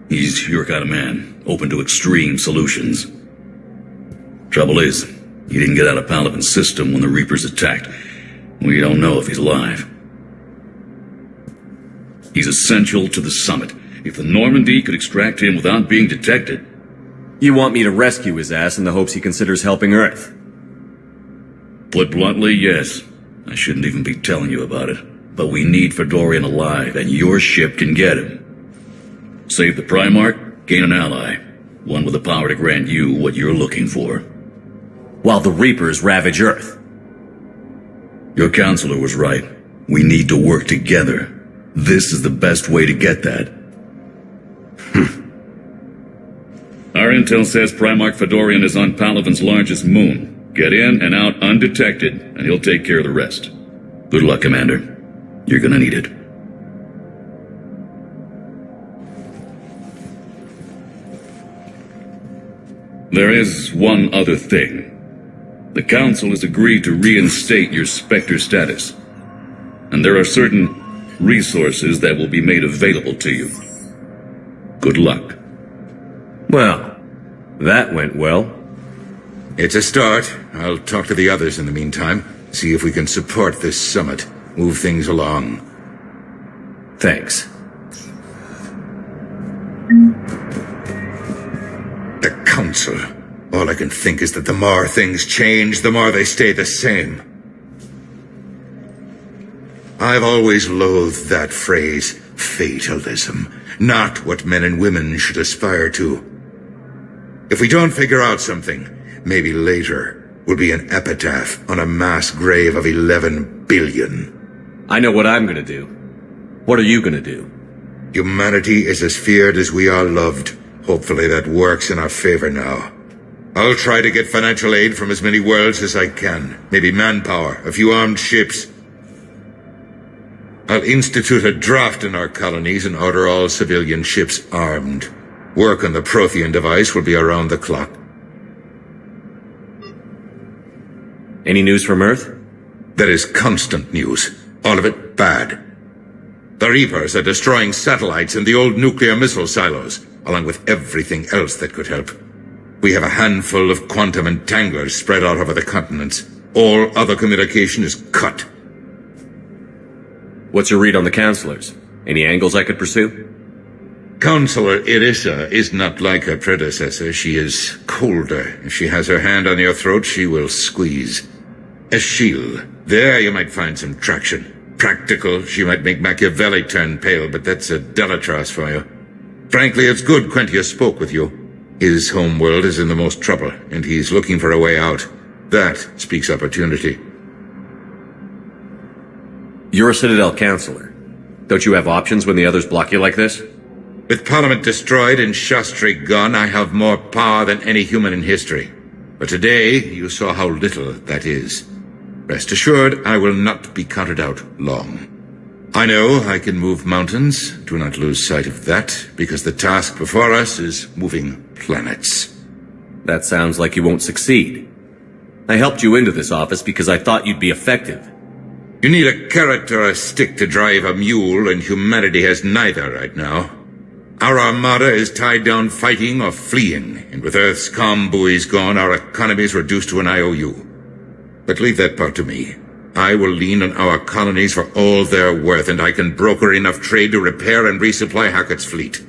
He's your kind of man, open to extreme solutions. Trouble is, he didn't get out of Palaven's system when the Reapers attacked. We don't know if he's alive. He's essential to the summit. If the Normandy could extract him without being detected... You want me to rescue his ass in the hopes he considers helping Earth? Put bluntly, yes. I shouldn't even be telling you about it. But we need Fedorian alive, and your ship can get him. Save the Primarch, gain an ally. One with the power to grant you what you're looking for. While the Reapers ravage Earth. Your counselor was right. We need to work together. This is the best way to get that. Our intel says Primarch Fedorian is on Palaven's largest moon. Get in and out undetected, and he'll take care of the rest. Good luck, Commander. You're gonna need it. There is one other thing. The Council has agreed to reinstate your Spectre status. And there are certain resources that will be made available to you. Good luck. Well, that went well. It's a start. I'll talk to the others in the meantime. See if we can support this summit. Move things along. Thanks. The Council. All I can think is that the more things change, the more they stay the same. I've always loathed that phrase, fatalism. Not what men and women should aspire to. If we don't figure out something, maybe later will be an epitaph on a mass grave of 11 billion. I know what I'm gonna do. What are you gonna do? Humanity is as feared as we are loved. Hopefully that works in our favor now. I'll try to get financial aid from as many worlds as I can. Maybe manpower, a few armed ships. I'll institute a draft in our colonies and order all civilian ships armed. Work on the Prothean device will be around the clock. Any news from Earth? There is constant news. All of it bad. The Reapers are destroying satellites and the old nuclear missile silos, along with everything else that could help. We have a handful of quantum entanglers spread out over the continents. All other communication is cut. What's your read on the counselors? Any angles I could pursue? Counselor Irissa is not like her predecessor. She is colder. If she has her hand on your throat, she will squeeze. Eschil, there you might find some traction. Practical, she might make Machiavelli turn pale, but that's a Delatras for you. Frankly, it's good Quentius spoke with you. His home world is in the most trouble, and he's looking for a way out. That speaks opportunity. You're a Citadel counselor. Don't you have options when the others block you like this? With Parliament destroyed and Shastri gone, I have more power than any human in history. But today, you saw how little that is. Rest assured, I will not be counted out long. I know I can move mountains. Do not lose sight of that, because the task before us is moving planets. That sounds like you won't succeed. I helped you into this office because I thought you'd be effective. You need a carrot or a stick to drive a mule, and humanity has neither right now. Our armada is tied down fighting or fleeing, and with Earth's comm buoys gone, our economy is reduced to an IOU. But leave that part to me. I will lean on our colonies for all they're worth, and I can broker enough trade to repair and resupply Hackett's fleet.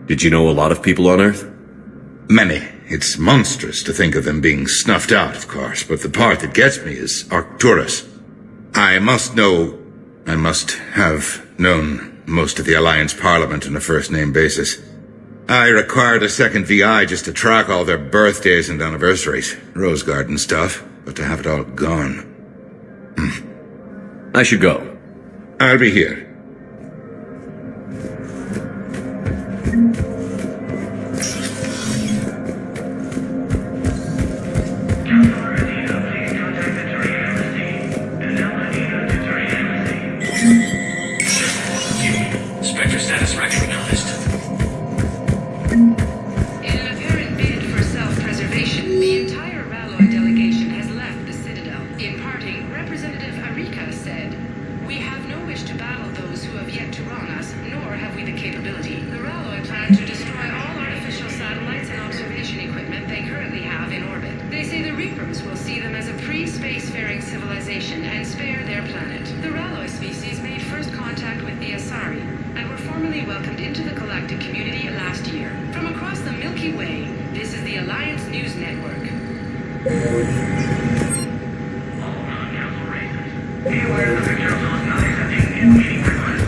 Did you know a lot of people on Earth? Many. It's monstrous to think of them being snuffed out, of course, but the part that gets me is Arcturus. I must have known most of the Alliance Parliament on a first-name basis. I required a second VI just to track all their birthdays and anniversaries. Rose Garden stuff, but to have it all gone. I should go. I'll be here. Spectre status recognized. In an apparent bid for self-preservation, the entire Ralloy delegation has left the Citadel. In parting, Representative Arika said, "We have no wish to battle those who have yet to wrong us, nor have we the capability. The Ralloy plan to destroy all artificial satellites and observation equipment they currently have in orbit. They say the Reapers will see them as a pre-spacefaring civilization and spare their planet. The Ralloy species made first contact with the Asari, and were formally welcomed into the galactic community last year. From across the Milky Way, this is the Alliance News Network." Be aware that the Council is not accepting any meeting requests.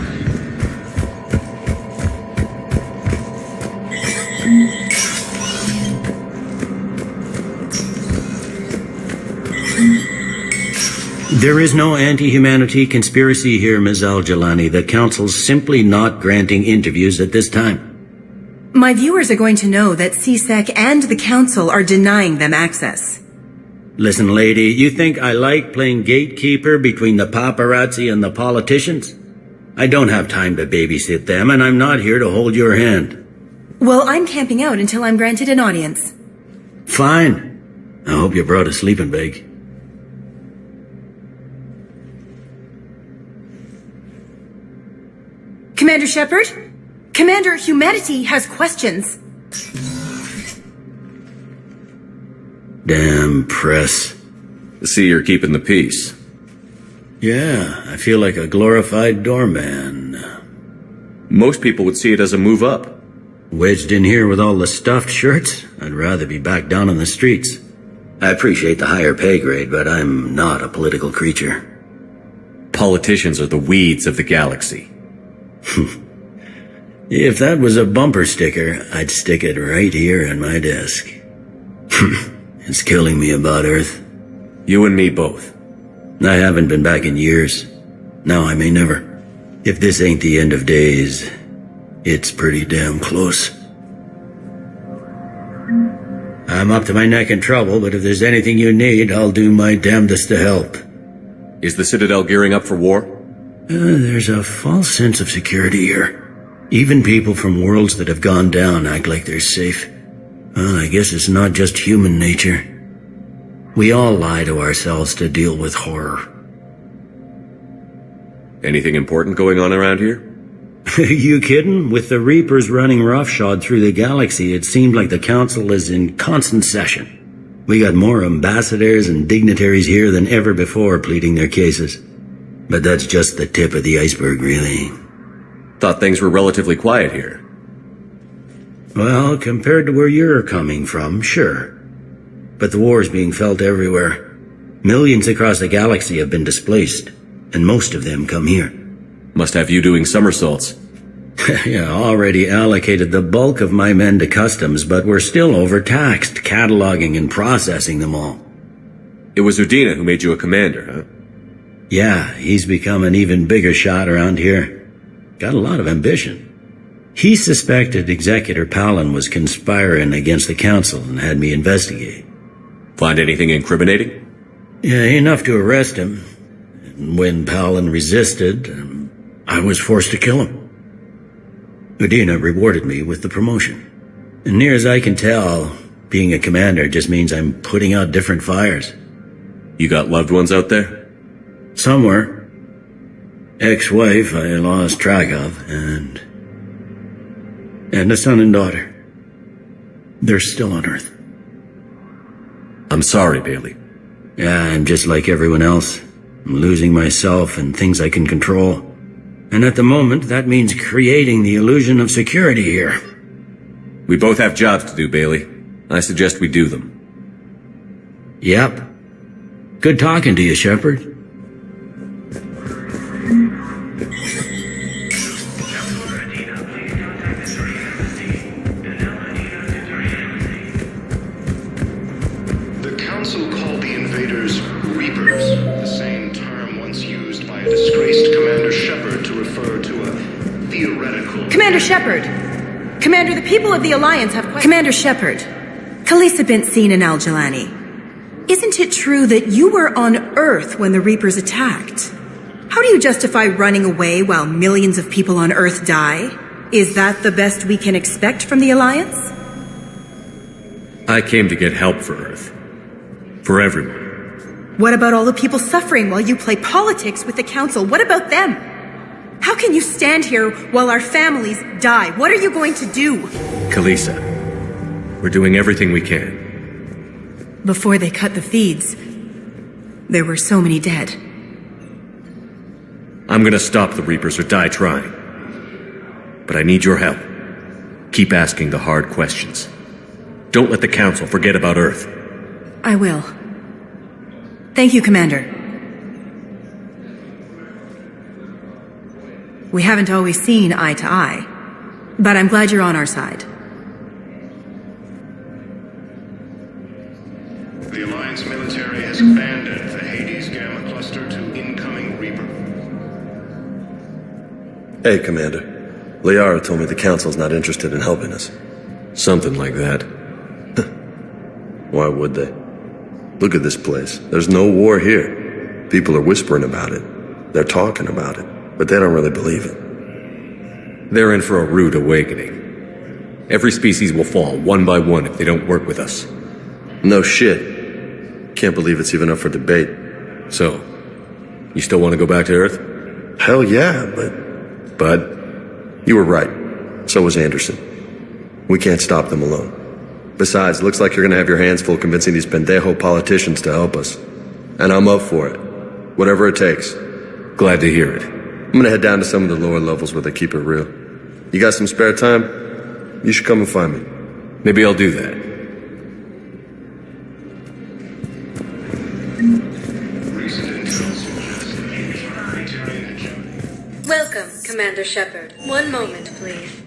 There is no anti-humanity conspiracy here, Ms. Al-Jalani. The Council's simply not granting interviews at this time. My viewers are going to know that CSEC and the Council are denying them access. Listen, lady, you think I like playing gatekeeper between the paparazzi and the politicians? I don't have time to babysit them, and I'm not here to hold your hand. Well, I'm camping out until I'm granted an audience. Fine. I hope you brought a sleeping bag. Commander Shepard? Commander, humanity has questions. Damn press. See, you're keeping the peace. Yeah, I feel like a glorified doorman. Most people would see it as a move up. Wedged in here with all the stuffed shirts? I'd rather be back down on the streets. I appreciate the higher pay grade, but I'm not a political creature. Politicians are the weeds of the galaxy. If that was a bumper sticker, I'd stick it right here on my desk. It's killing me about Earth. You and me both. I haven't been back in years. Now I may never. If this ain't the end of days, it's pretty damn close. I'm up to my neck in trouble, but if there's anything you need, I'll do my damnedest to help. Is the Citadel gearing up for war? There's a false sense of security here. Even people from worlds that have gone down act like they're safe. Well, I guess it's not just human nature. We all lie to ourselves to deal with horror. Anything important going on around here? You kidding? With the Reapers running roughshod through the galaxy, it seemed like the Council is in constant session. We got more ambassadors and dignitaries here than ever before pleading their cases. But that's just the tip of the iceberg, really. Thought things were relatively quiet here. Well, compared to where you're coming from, sure. But the war's being felt everywhere. Millions across the galaxy have been displaced, and most of them come here. Must have you doing somersaults. Yeah, already allocated the bulk of my men to customs, but we're still overtaxed, cataloging and processing them all. It was Udina who made you a commander, huh? Yeah, he's become an even bigger shot around here. Got a lot of ambition. He suspected Executor Palin was conspiring against the Council and had me investigate. Find anything incriminating? Yeah, enough to arrest him. And when Palin resisted, I was forced to kill him. Udina rewarded me with the promotion. And near as I can tell, being a commander just means I'm putting out different fires. You got loved ones out there? Somewhere. Ex-wife I lost track of, and a son and daughter. They're still on Earth. I'm sorry, Bailey. Yeah, I'm just like everyone else. I'm losing myself and things I can control. And at the moment, that means creating the illusion of security here. We both have jobs to do, Bailey. I suggest we do them. Yep. Good talking to you, Shepard. The Council called the invaders Reapers, the same term once used by a disgraced Commander Shepard to refer to a theoretical... Commander Shepard! Commander, the people of the Alliance have... Commander Shepard, Khaleesa bint Seen and Al-Jalani. Isn't it true that you were on Earth when the Reapers attacked? How do you justify running away while millions of people on Earth die? Is that the best we can expect from the Alliance? I came to get help for Earth. For everyone. What about all the people suffering while you play politics with the Council? What about them? How can you stand here while our families die? What are you going to do? Khaleesa, we're doing everything we can. Before they cut the feeds, there were so many dead. I'm gonna stop the Reapers or die trying. But I need your help. Keep asking the hard questions. Don't let the Council forget about Earth. I will. Thank you, Commander. We haven't always seen eye to eye, but I'm glad you're on our side. The Alliance military has abandoned the Hades Gamma cluster to incoming Reaper. Hey, Commander. Liara told me the Council's not interested in helping us. Something like that. Why would they? Look at this place. There's no war here. People are whispering about it. They're talking about it, but they don't really believe it. They're in for a rude awakening. Every species will fall one by one if they don't work with us. No shit. Can't believe it's even up for debate. So, you still want to go back to Earth? Hell yeah, but you were right. So was Anderson. We can't stop them alone. Besides, looks like you're gonna have your hands full convincing these pendejo politicians to help us. And I'm up for it. Whatever it takes. Glad to hear it. I'm gonna head down to some of the lower levels where they keep it real. You got some spare time? You should come and find me. Maybe I'll do that. Welcome, Commander Shepard. One moment, please.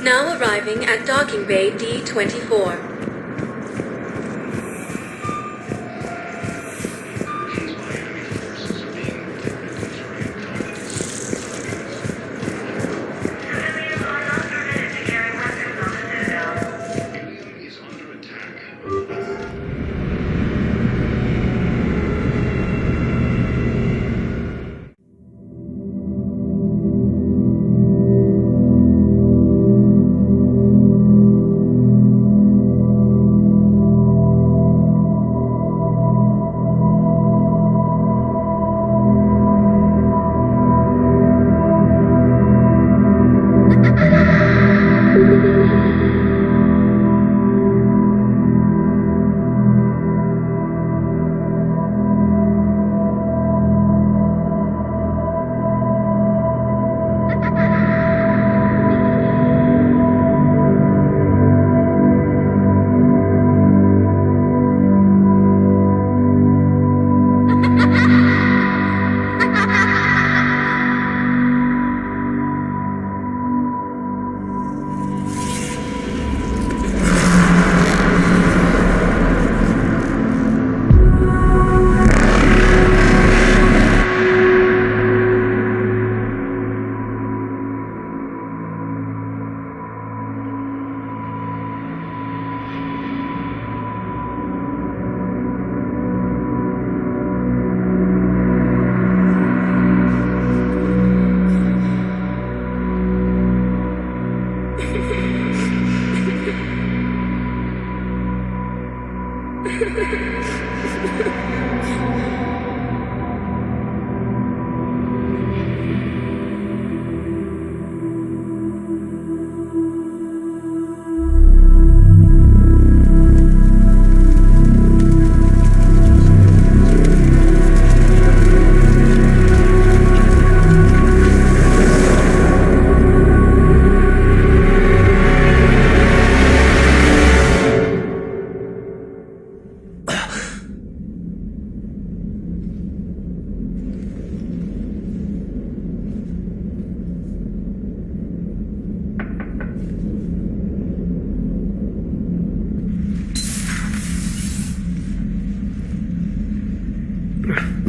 Now arriving at Docking Bay D-24.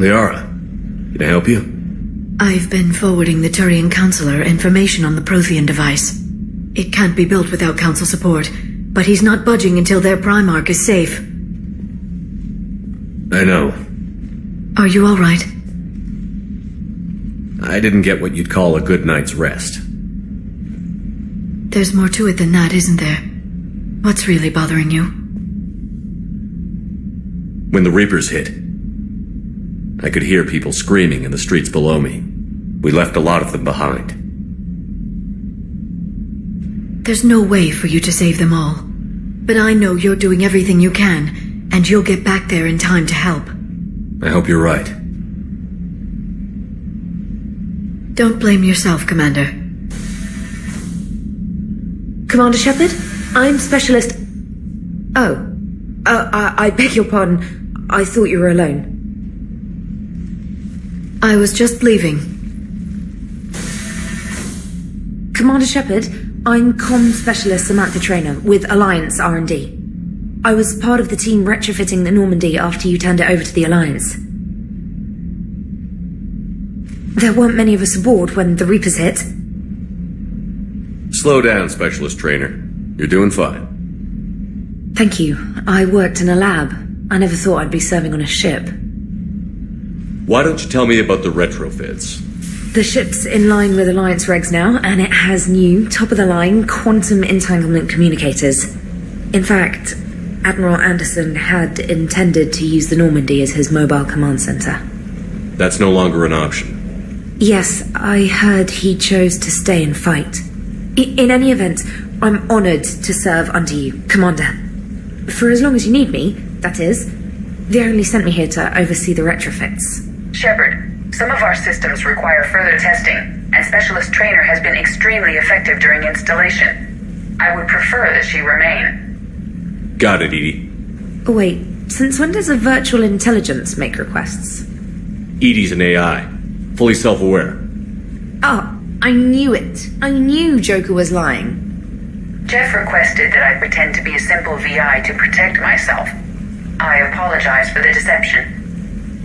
Liara, can I help you? I've been forwarding the Turian Counselor information on the Prothean device. It can't be built without Council support, but he's not budging until their Primarch is safe. I know. Are you all right? I didn't get what you'd call a good night's rest. There's more to it than that, isn't there? What's really bothering you? When the Reapers hit, I could hear people screaming in the streets below me. We left a lot of them behind. There's no way for you to save them all. But I know you're doing everything you can, and you'll get back there in time to help. I hope you're right. Don't blame yourself, Commander. Commander Shepard, I'm Specialist... Oh. I beg your pardon. I thought you were alone. I was just leaving. Commander Shepard, I'm Comm Specialist Samantha Traynor with Alliance R&D. I was part of the team retrofitting the Normandy after you turned it over to the Alliance. There weren't many of us aboard when the Reapers hit. Slow down, Specialist Trainer. You're doing fine. Thank you. I worked in a lab. I never thought I'd be serving on a ship. Why don't you tell me about the retrofits? The ship's in line with Alliance regs now, and it has new, top-of-the-line quantum entanglement communicators. In fact, Admiral Anderson had intended to use the Normandy as his mobile command center. That's no longer an option. Yes, I heard he chose to stay and fight. In any event, I'm honored to serve under you, Commander. For as long as you need me, that is. They only sent me here to oversee the retrofits. Shepard, some of our systems require further testing, and Specialist Trainer has been extremely effective during installation. I would prefer that she remain. Got it, Edie. Oh, wait, since when does a virtual intelligence make requests? Edie's an AI, fully self-aware. Oh, I knew it. I knew Joker was lying. Jeff requested that I pretend to be a simple VI to protect myself. I apologize for the deception.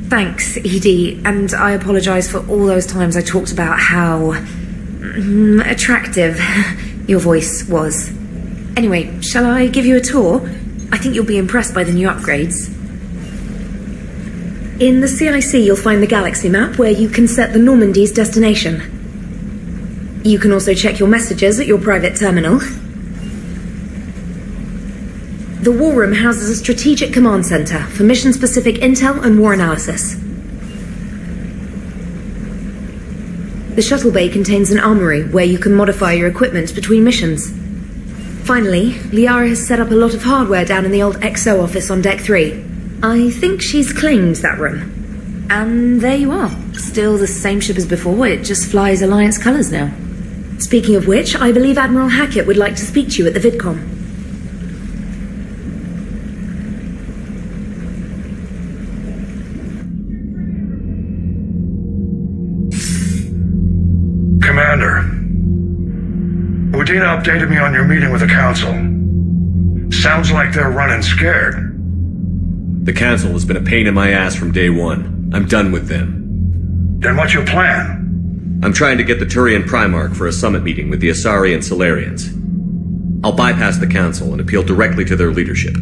Thanks, Edie, and I apologize for all those times I talked about how... attractive your voice was. Anyway, shall I give you a tour? I think you'll be impressed by the new upgrades. In the CIC, you'll find the galaxy map where you can set the Normandy's destination. You can also check your messages at your private terminal. The War Room houses a strategic command center for mission-specific intel and war analysis. The shuttle bay contains an armory where you can modify your equipment between missions. Finally, Liara has set up a lot of hardware down in the old XO office on Deck 3. I think she's claimed that room. And there you are. Still the same ship as before, it just flies Alliance colors now. Speaking of which, I believe Admiral Hackett would like to speak to you at the VidCom. Commander, Udina updated me on your meeting with the Council. Sounds like they're running scared. The Council has been a pain in my ass from day one. I'm done with them. Then what's your plan? I'm trying to get the Turian Primarch for a summit meeting with the Asari and Solarians. I'll bypass the Council and appeal directly to their leadership.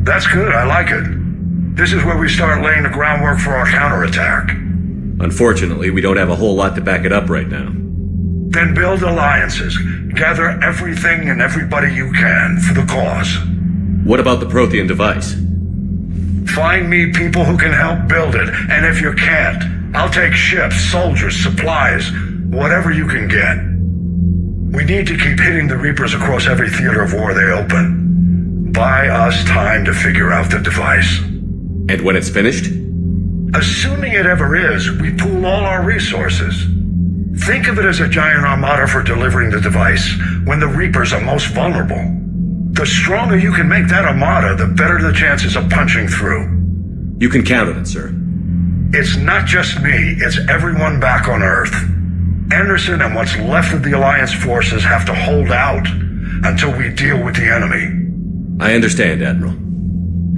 That's good, I like it. This is where we start laying the groundwork for our counterattack. Unfortunately, we don't have a whole lot to back it up right now. Then build alliances. Gather everything and everybody you can for the cause. What about the Prothean device? Find me people who can help build it, and if you can't, I'll take ships, soldiers, supplies, whatever you can get. We need to keep hitting the Reapers across every theater of war they open. Buy us time to figure out the device. And when it's finished? Assuming it ever is, we pool all our resources. Think of it as a giant armada for delivering the device when the Reapers are most vulnerable. The stronger you can make that armada, the better the chances of punching through. You can count on it, sir. It's not just me, it's everyone back on Earth. Anderson and what's left of the Alliance forces have to hold out until we deal with the enemy. I understand, Admiral.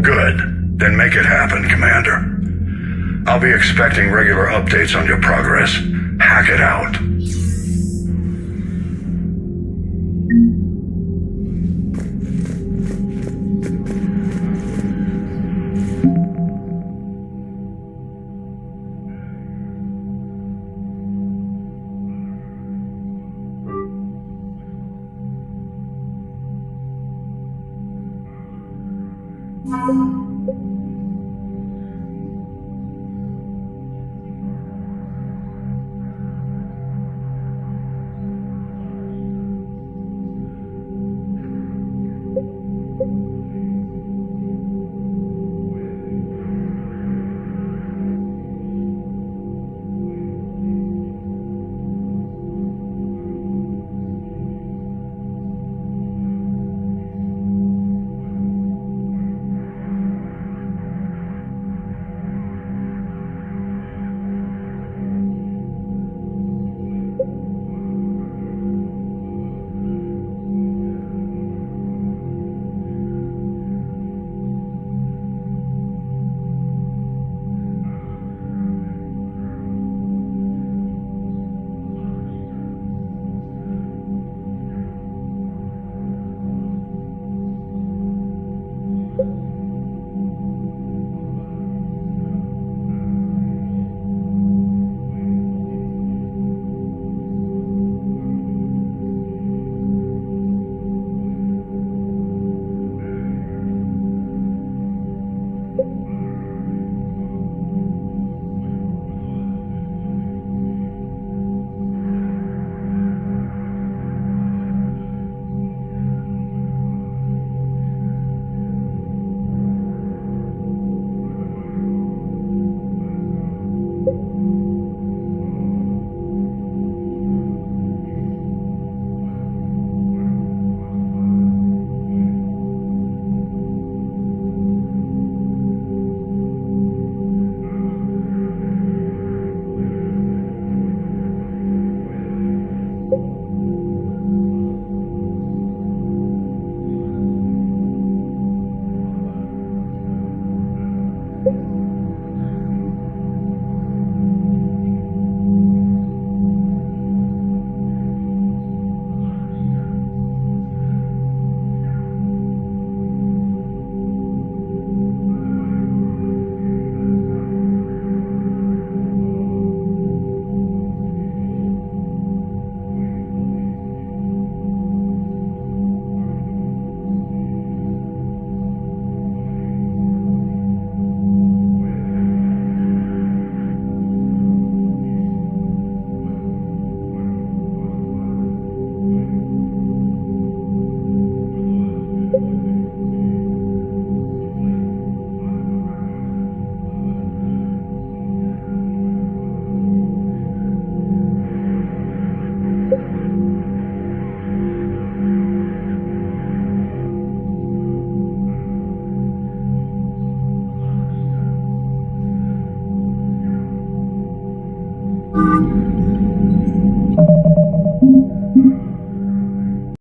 Good. Then make it happen, Commander. I'll be expecting regular updates on your progress. Hack it out.